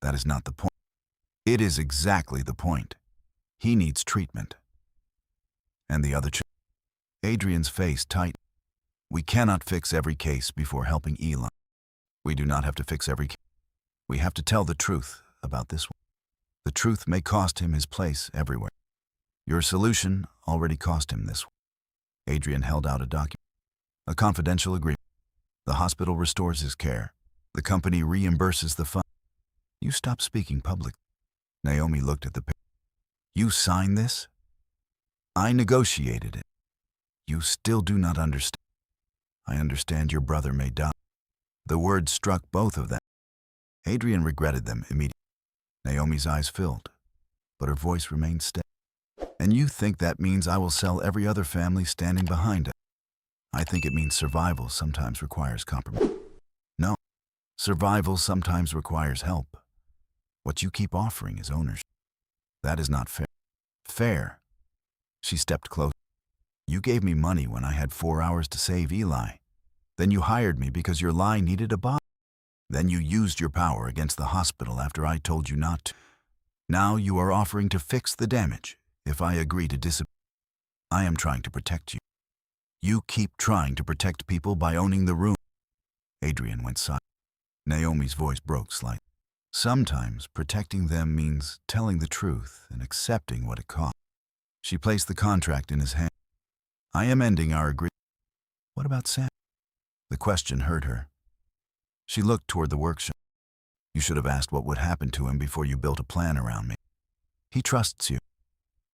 That is not the point. It is exactly the point. He needs treatment. And the other Adrian's face tightened. We cannot fix every case before helping Eli. We do not have to fix every case. We have to tell the truth about this one. The truth may cost him his place everywhere. Your solution already cost him this one. Adrian held out a document. A confidential agreement. The hospital restores his care. The company reimburses the fund. You stop speaking publicly. Naomi looked at the paper. You signed this? I negotiated it. You still do not understand. I understand your brother may die. The words struck both of them. Adrian regretted them immediately. Naomi's eyes filled, but her voice remained steady. And you think that means I will sell every other family standing behind us? I think it means survival sometimes requires compromise. No, survival sometimes requires help. What you keep offering is ownership. That is not fair. Fair. She stepped closer. You gave me money when I had 4 hours to save Eli. Then you hired me because your lie needed a body. Then you used your power against the hospital after I told you not to. Now you are offering to fix the damage if I agree to disappear. I am trying to protect you. You keep trying to protect people by owning the room. Adrian went silent. Naomi's voice broke slightly. Sometimes protecting them means telling the truth and accepting what it costs. She placed the contract in his hand. I am ending our agreement. What about Sam? The question hurt her. She looked toward the workshop. You should have asked what would happen to him before you built a plan around me. He trusts you.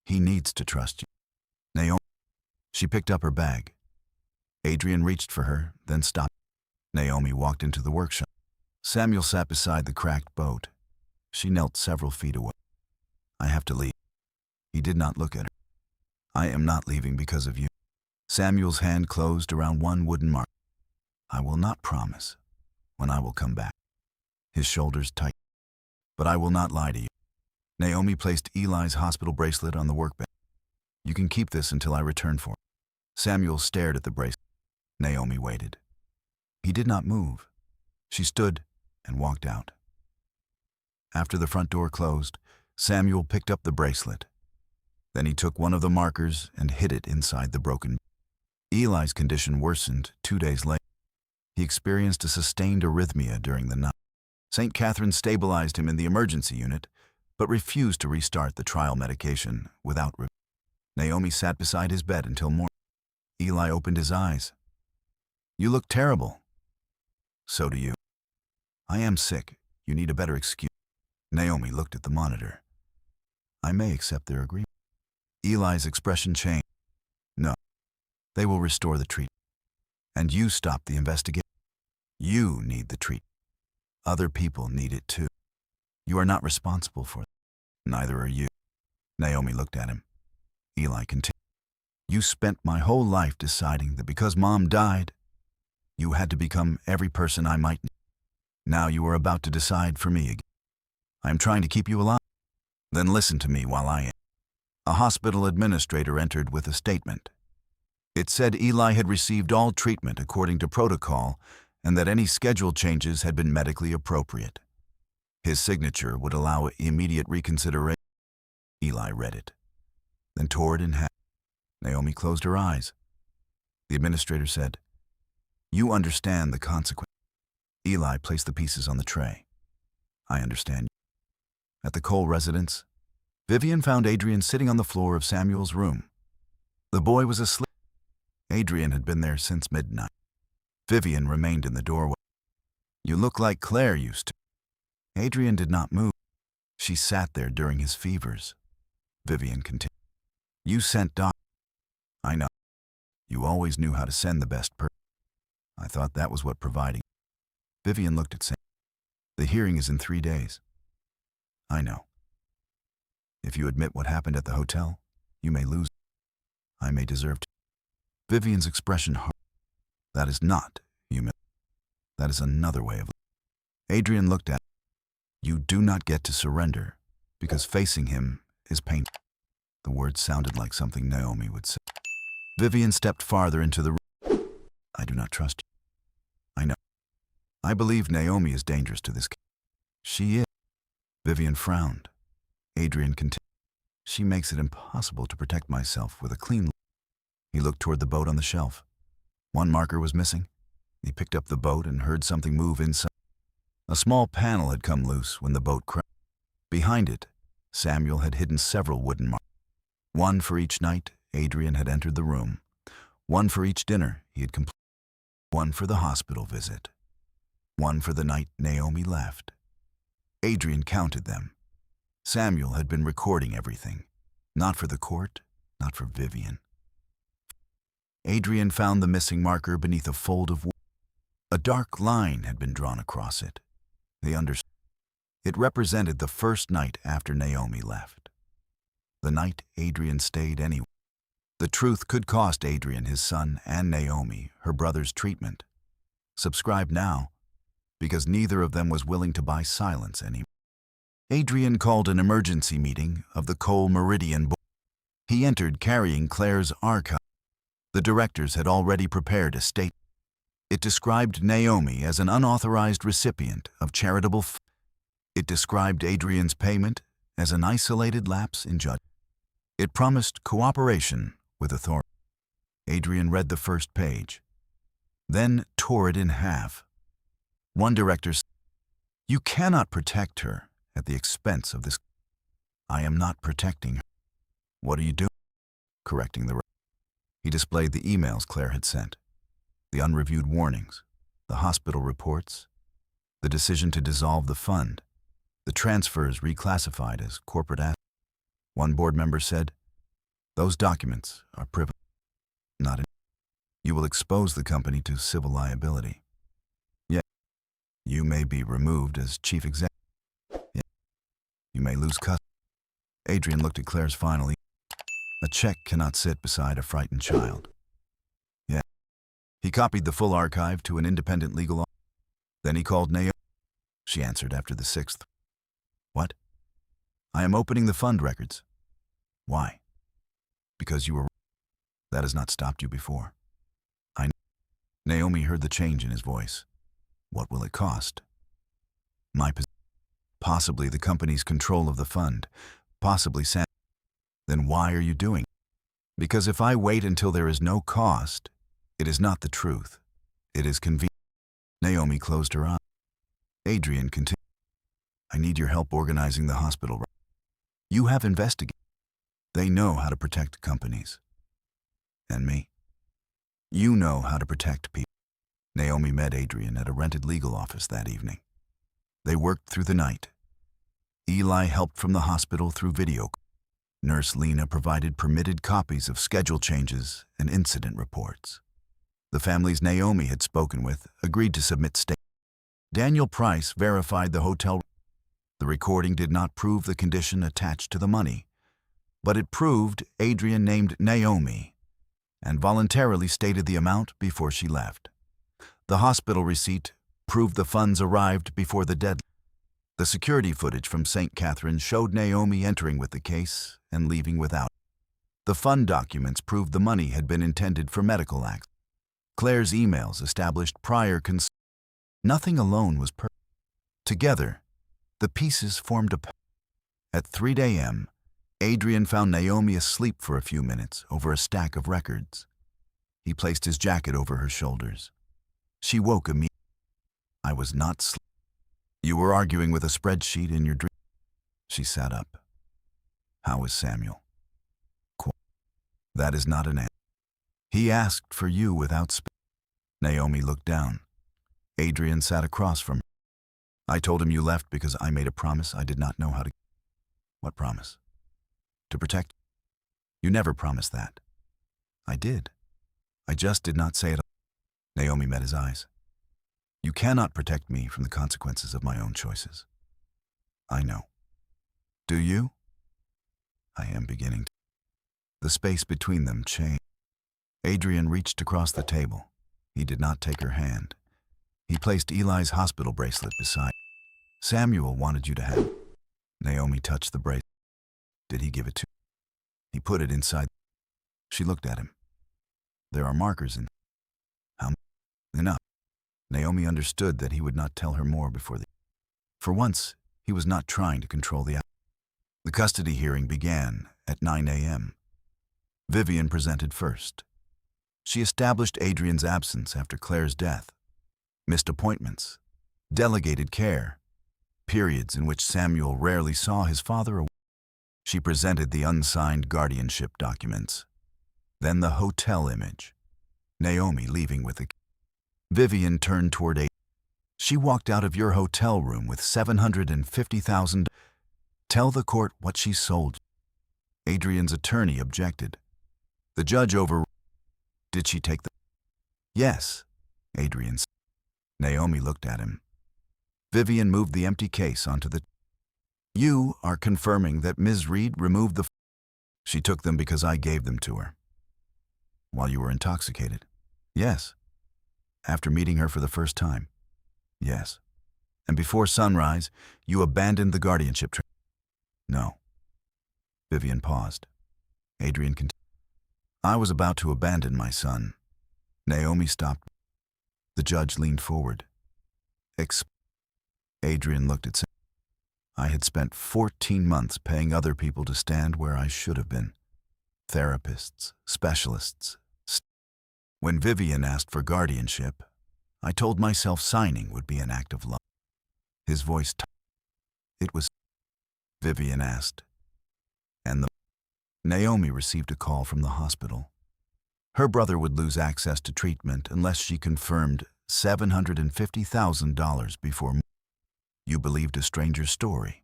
He needs to trust you. Naomi. She picked up her bag. Adrian reached for her, then stopped. Naomi walked into the workshop. Samuel sat beside the cracked boat. She knelt several feet away. I have to leave. He did not look at her. I am not leaving because of you. Samuel's hand closed around one wooden mark. I will not promise when I will come back. His shoulders tightened. But I will not lie to you. Naomi placed Eli's hospital bracelet on the workbench. You can keep this until I return for it. Samuel stared at the bracelet. Naomi waited. He did not move. She stood and walked out. After the front door closed, Samuel picked up the bracelet. Then he took one of the markers and hid it inside the broken. Eli's condition worsened 2 days later. He experienced a sustained arrhythmia during the night. St. Catherine stabilized him in the emergency unit, but refused to restart the trial medication without review. Naomi sat beside his bed until morning. Eli opened his eyes. You look terrible. So do you. I am sick. You need a better excuse. Naomi looked at the monitor. I may accept their agreement. Eli's expression changed. No. They will restore the treatment. And you stop the investigation. You need the treatment. Other people need it too. You are not responsible for it. Neither are you. Naomi looked at him. Eli continued. You spent my whole life deciding that because Mom died, you had to become every person I might need. Now you are about to decide for me again. I am trying to keep you alive. Then listen to me while I am. A hospital administrator entered with a statement. It said Eli had received all treatment according to protocol and that any schedule changes had been medically appropriate. His signature would allow immediate reconsideration. Eli read it, then tore it in half. Naomi closed her eyes. The administrator said, "You understand the consequence." Eli placed the pieces on the tray. "I understand." At the Cole residence, Vivian found Adrian sitting on the floor of Samuel's room. The boy was asleep. Adrian had been there since midnight. Vivian remained in the doorway. "You look like Claire used to." Adrian did not move. She sat there during his fevers. Vivian continued. "You sent Doc." "I know. You always knew how to send the best person. I thought that was what providing." Vivian looked at Sam. "The hearing is in 3 days." "I know. If you admit what happened at the hotel, you may lose. I may deserve to." Vivian's expression hardened. "That is not humility. That is another way of." Adrian looked at her. "You do not get to surrender, because facing him is painful." The words sounded like something Naomi would say. Vivian stepped farther into the room. "I do not trust you." "I know. I believe Naomi is dangerous to this case." "She is." Vivian frowned. Adrian continued. "She makes it impossible to protect myself with a clean look." He looked toward the boat on the shelf. One marker was missing. He picked up the boat and heard something move inside. A small panel had come loose when the boat crashed. Behind it, Samuel had hidden several wooden markers. One for each night Adrian had entered the room. One for each dinner he had completed. One for the hospital visit. One for the night Naomi left. Adrian counted them. Samuel had been recording everything. Not for the court, not for Vivian. Adrian found the missing marker beneath a fold of wood. A dark line had been drawn across it. They understood. It represented the first night after Naomi left. The night Adrian stayed anyway. The truth could cost Adrian his son and Naomi her brother's treatment. Subscribe now, because neither of them was willing to buy silence anymore. Adrian called an emergency meeting of the Cole Meridian Board. He entered carrying Claire's archive. The directors had already prepared a statement. It described Naomi as an unauthorized recipient of charitable funds. It described Adrian's payment as an isolated lapse in judgment. It promised cooperation with authority. Adrian read the first page, then tore it in half. One director said, "You cannot protect her at the expense of this." "I am not protecting her." "What are you doing?" "Correcting the record." He displayed the emails Claire had sent, the unreviewed warnings, the hospital reports, the decision to dissolve the fund, the transfers reclassified as corporate assets. One board member said, "Those documents are privileged. Not in. You will expose the company to civil liability. Yet, you may be removed as chief executive. Yet, you may lose custody." Adrian looked at Claire's final email. "A check cannot sit beside a frightened child." Yeah. He copied the full archive to an independent legal office. Then he called Naomi. She answered after the 6th. "What?" "I am opening the fund records." "Why?" "Because you were. That has not stopped you before." "I know." Naomi heard the change in his voice. "What will it cost?" "My position. Possibly the company's control of the fund. Possibly Sam." "Then why are you doing it?" "Because if I wait until there is no cost, it is not the truth. It is convenient." Naomi closed her eyes. Adrian continued. "I need your help organizing the hospital. You have investigated. They know how to protect companies. And me. You know how to protect people." Naomi met Adrian at a rented legal office that evening. They worked through the night. Eli helped from the hospital through video. Nurse Lena provided permitted copies of schedule changes and incident reports. The families Naomi had spoken with agreed to submit statements. Daniel Price verified the hotel. The recording did not prove the condition attached to the money, but it proved Adrian named Naomi and voluntarily stated the amount before she left. The hospital receipt proved the funds arrived before the deadline. The security footage from St. Catharines showed Naomi entering with the case and leaving without. The fund documents proved the money had been intended for medical acts. Claire's emails established prior Nothing alone was perfect. Together, the pieces formed a pattern. At 3 a.m., Adrian found Naomi asleep for a few minutes over a stack of records. He placed his jacket over her shoulders. She woke immediately. I was not sleeping. You were arguing with a spreadsheet in your dream. She sat up. How is Samuel? That is not an answer. He asked for you without speaking. Naomi looked down. Adrian sat across from her. I told him you left because I made a promise I did not know how to. What promise? To protect. You never promised that. I did. I just did not say it. Naomi met his eyes. You cannot protect me from the consequences of my own choices. I know. Do you? I am beginning to. The space between them changed. Adrian reached across the table. He did not take her hand. He placed Eli's hospital bracelet beside. Samuel wanted you to have. Naomi touched the bracelet. Did he give it to you? He put it inside. She looked at him. There are markers in. How? Enough. Naomi understood that he would not tell her more before the. For once, he was not trying to control the. The custody hearing began at 9 a.m. Vivian presented first. She established Adrian's absence after Claire's death, missed appointments, delegated care, periods in which Samuel rarely saw his father. She presented the unsigned guardianship documents. Then the hotel image. Naomi leaving with the. Vivian turned toward Adrian. She walked out of your hotel room with $750,000. Tell the court what she sold. Adrian's attorney objected. The judge over. Did she take the. Yes, Adrian said. Naomi looked at him. Vivian moved the empty case onto the. You are confirming that Ms. Reed removed the. She took them because I gave them to her. While you were intoxicated? Yes. After meeting her for the first time? Yes. And before sunrise, you abandoned the guardianship trip? No. Vivian paused. Adrian continued. I was about to abandon my son. Naomi stopped. The judge leaned forward. Adrian looked at Sam. I had spent 14 months paying other people to stand where I should have been. Therapists, specialists. When Vivian asked for guardianship, I told myself signing would be an act of love. His voice It was. Vivian asked. And the. Naomi received a call from the hospital. Her brother would lose access to treatment unless she confirmed $750,000 before. You believed a stranger's story.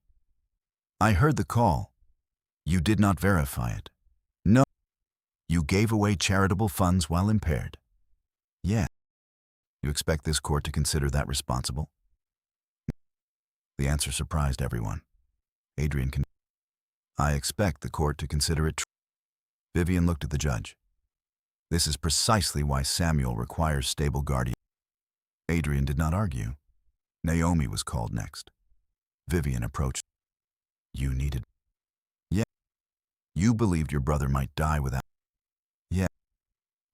I heard the call. You did not verify it. No. You gave away charitable funds while impaired. Yeah. You expect this court to consider that responsible? The answer surprised everyone. Adrian continued. I expect the court to consider it true. Vivian looked at the judge. This is precisely why Samuel requires stable guardian. Adrian did not argue. Naomi was called next. Vivian approached. You needed. Yeah. You believed your brother might die without. Yeah.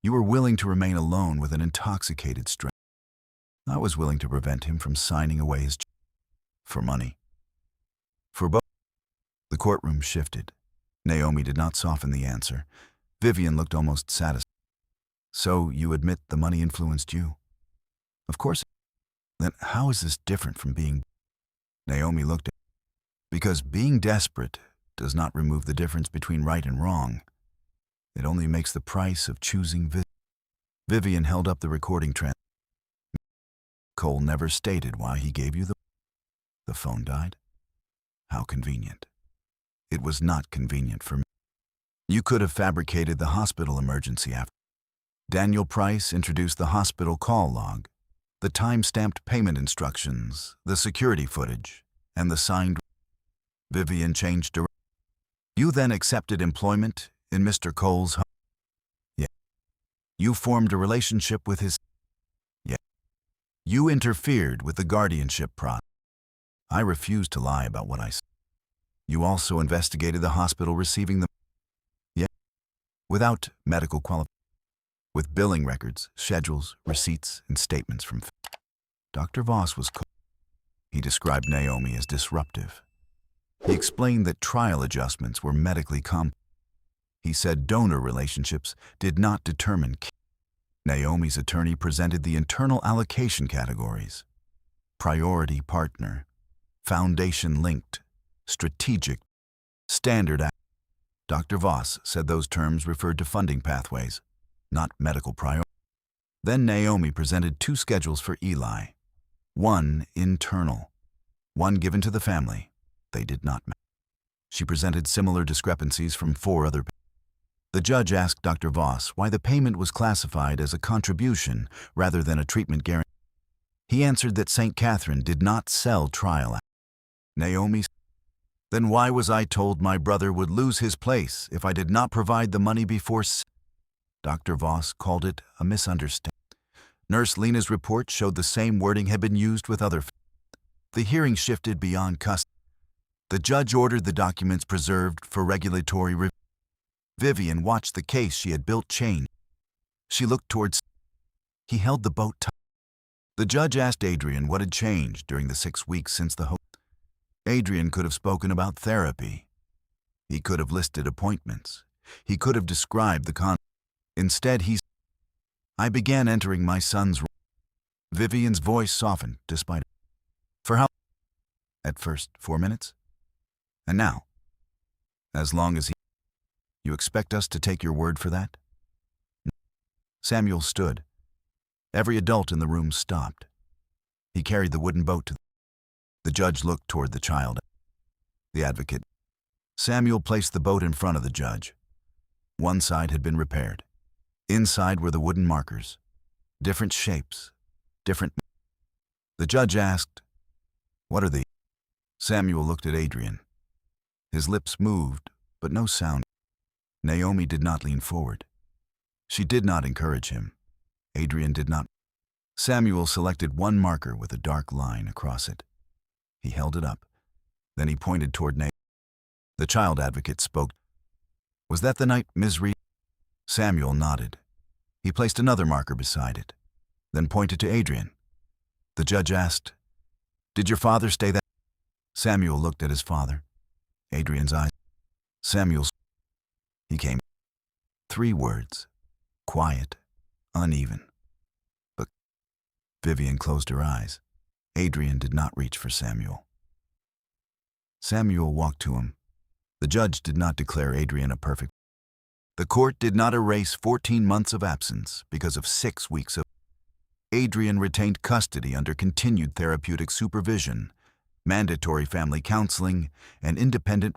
You were willing to remain alone with an intoxicated stranger. I was willing to prevent him from signing away his. For money. For both. The courtroom shifted. Naomi did not soften the answer. Vivian looked almost satisfied. So you admit the money influenced you? Of course. Then how is this different from being. Naomi looked at. Because being desperate does not remove the difference between right and wrong. It only makes the price of choosing. Vivian held up the recording transcript. Cole never stated why he gave you the. The phone died? How convenient. It was not convenient for me. You could have fabricated the hospital emergency after. Daniel Price introduced the hospital call log, the time-stamped payment instructions, the security footage, and the signed. Vivian changed direction. You then accepted employment in Mr. Cole's home. Yeah. You formed a relationship with his. Yeah. You interfered with the guardianship process. I refused to lie about what I said. You also investigated the hospital receiving the. Yeah. without medical qualification, with billing records, schedules, receipts, and statements from Dr. Voss was cold. He described Naomi as disruptive. He explained that trial adjustments were medically complex. He said donor relationships did not determine care. Naomi's attorney presented the internal allocation categories: priority partner, foundation linked, strategic, standard. Dr. Voss said those terms referred to funding pathways, not medical priority. Then Naomi presented two schedules for Eli. One internal, one given to the family. They did not match. She presented similar discrepancies from four other. The judge asked Dr. Voss why the payment was classified as a contribution rather than a treatment guarantee. He answered that St. Catherine did not sell trial. Naomi, then why was I told my brother would lose his place if I did not provide the money before? Dr. Voss called it a misunderstanding. Nurse Lena's report showed the same wording had been used with other. The hearing shifted beyond custody. The judge ordered the documents preserved for regulatory review. Vivian watched the case she had built change. She looked towards. He held the boat tight. The judge asked Adrian what had changed during the 6 weeks since the Adrian could have spoken about therapy. He could have listed appointments. He could have described the Instead, he said, I began entering my son's room. Vivian's voice softened despite. For how? At first, 4 minutes. And now? As long as he. You expect us to take your word for that? Samuel stood. Every adult in the room stopped. He carried the wooden boat to. The judge looked toward the child. The advocate. Samuel placed the boat in front of the judge. One side had been repaired. Inside were the wooden markers. Different shapes. Different. The judge asked, What are these? Samuel looked at Adrian. His lips moved, but no sound. Naomi did not lean forward. She did not encourage him. Adrian did not. Samuel selected one marker with a dark line across it. He held it up. Then he pointed toward Naomi. The child advocate spoke. Was that the night Ms. Reed? Samuel nodded. He placed another marker beside it, then pointed to Adrian. The judge asked, Did your father stay that? Samuel looked at his father. Adrian's eyes. Samuel's. He came. 3 words. Quiet, uneven. But Vivian closed her eyes. Adrian did not reach for Samuel. Samuel walked to him. The judge did not declare Adrian a perfect. The court did not erase 14 months of absence because of 6 weeks of. Adrian retained custody under continued therapeutic supervision, mandatory family counseling, and independent.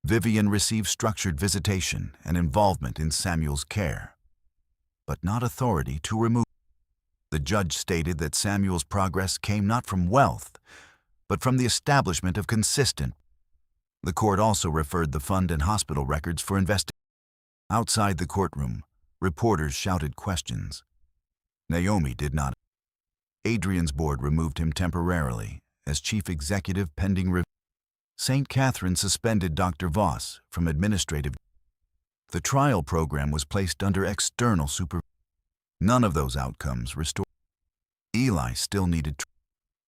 Vivian received structured visitation and involvement in Samuel's care, but not authority to remove. The judge stated that Samuel's progress came not from wealth, but from the establishment of consistent. The court also referred the fund and hospital records for investigation. Outside the courtroom, reporters shouted questions. Naomi did not. Adrian's board removed him temporarily as chief executive pending review. St. Catherine suspended Dr. Voss from administrative. The trial program was placed under external supervision. None of those outcomes restored. Eli still needed.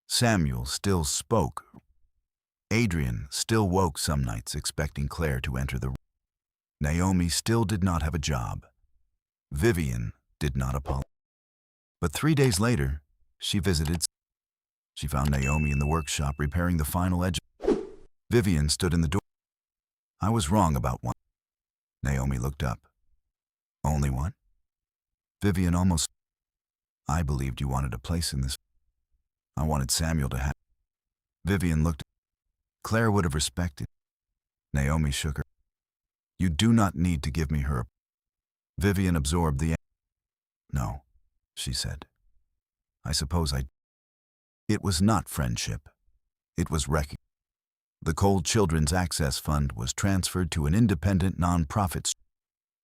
Samuel still spoke. Adrian still woke some nights expecting Claire to enter the room. Naomi still did not have a job. Vivian did not apologize. But 3 days later, she visited. She found Naomi in the workshop repairing the final edge. Vivian stood in the door. I was wrong about one. Naomi looked up. Only one? Vivian almost. I believed you wanted a place in this. I wanted Samuel to have. Vivian looked. Claire would have respected. Naomi shook her. You do not need to give me her. Vivian absorbed the. No, she said. I suppose I. It was not friendship. It was recognition. The Cole Children's Access Fund was transferred to an independent nonprofit.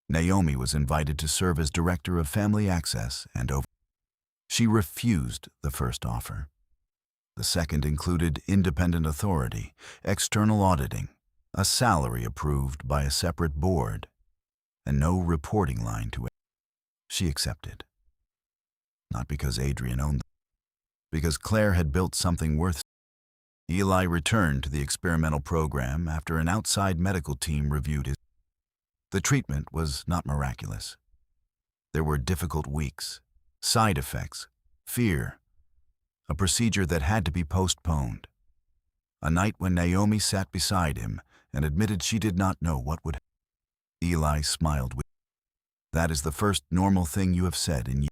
Naomi was invited to serve as director of family access and over. She refused the first offer. The second included independent authority, external auditing, a salary approved by a separate board. and no reporting line to it. She accepted. Not because Adrian owned them, because Claire had built something worth. Eli returned to the experimental program after an outside medical team reviewed his. The treatment was not miraculous. There were difficult weeks, side effects, fear, a procedure that had to be postponed. A night when Naomi sat beside him and admitted she did not know what would happen. Eli smiled with, "That is the first normal thing you have said in years."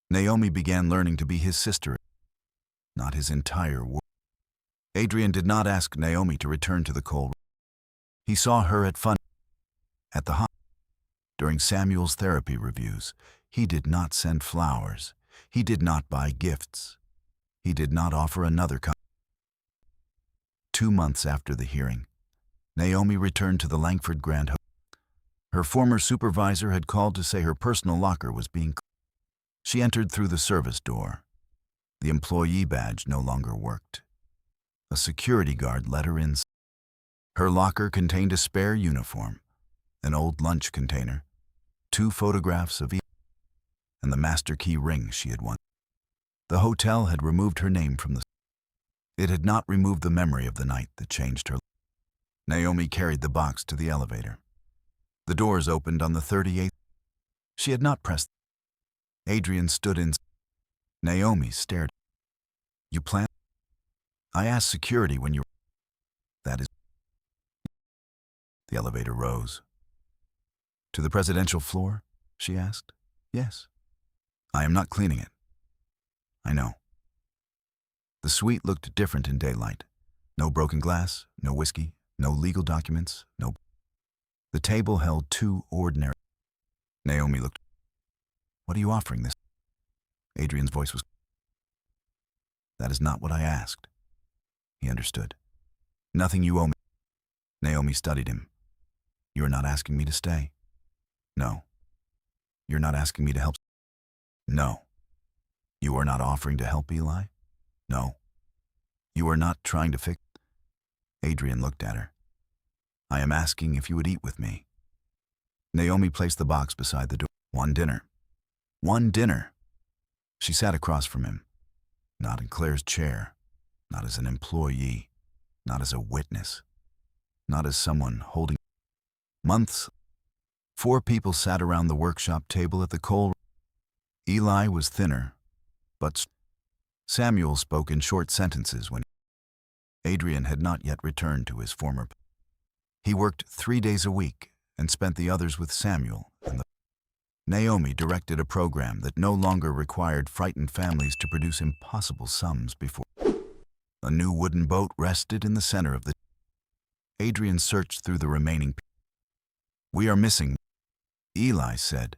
Naomi began learning to be his sister, not his entire world. Adrian did not ask Naomi to return to the Cole. He saw her at the hospital. During Samuel's therapy reviews, he did not send flowers. He did not buy gifts. He did not offer another cup. 2 months after the hearing, Naomi returned to the Langford Grand Hotel. Her former supervisor had called to say her personal locker was being cleaned. She entered through the service door. The employee badge no longer worked. A security guard let her in. Her locker contained a spare uniform, an old lunch container, 2 photographs of and the master key ring she had won. The hotel had removed her name from the. It had not removed the memory of the night that changed her. Naomi carried the box to the elevator. The doors opened on the 38th. She had not pressed. Adrian stood in. Naomi stared. "You plan?" "I asked security when you." "That is." The elevator rose. "To the presidential floor?" she asked. "Yes." "I am not cleaning it." "I know." The suite looked different in daylight. No broken glass, no whiskey, no legal documents, no. The table held 2 ordinary. Naomi looked. "What are you offering this?" Adrian's voice was. "That is not what I asked." He understood. "Nothing you owe me." Naomi studied him. "You are not asking me to stay." "No." "You're not asking me to help." "No." "You are not offering to help Eli." "No." "You are not trying to fix." Adrian looked at her. "I am asking if you would eat with me." Naomi placed the box beside the door. "One dinner." "One dinner." She sat across from him, not in Claire's chair, not as an employee, not as a witness, not as someone holding. Months. 4 people sat around the workshop table at the Cole. Eli was thinner, but Samuel spoke in short sentences when. Adrian had not yet returned to his former. He worked 3 days a week and spent the others with Samuel and the. Naomi directed a program that no longer required frightened families to produce impossible sums before. A new wooden boat rested in the center of the. Adrian searched through the remaining. "We are missing," Eli said.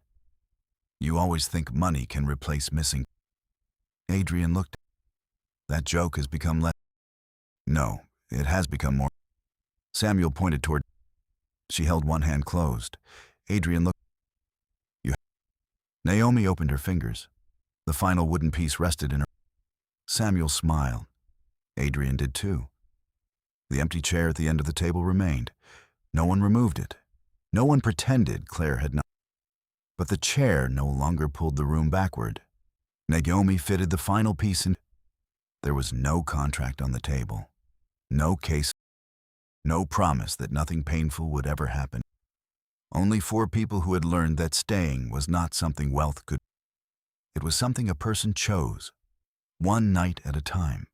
"You always think money can replace missing." Adrian looked. "That joke has become less." "No, it has become more." Samuel pointed toward. She held one hand closed. Adrian looked. "You." Naomi opened her fingers. The final wooden piece rested in her. Samuel smiled. Adrian did too. The empty chair at the end of the table remained. No one removed it. No one pretended Claire had not. But the chair no longer pulled the room backward. Naomi fitted the final piece in. There was no contract on the table. No case. No promise that nothing painful would ever happen. Only 4 people who had learned that staying was not something wealth could. It was something a person chose, one night at a time.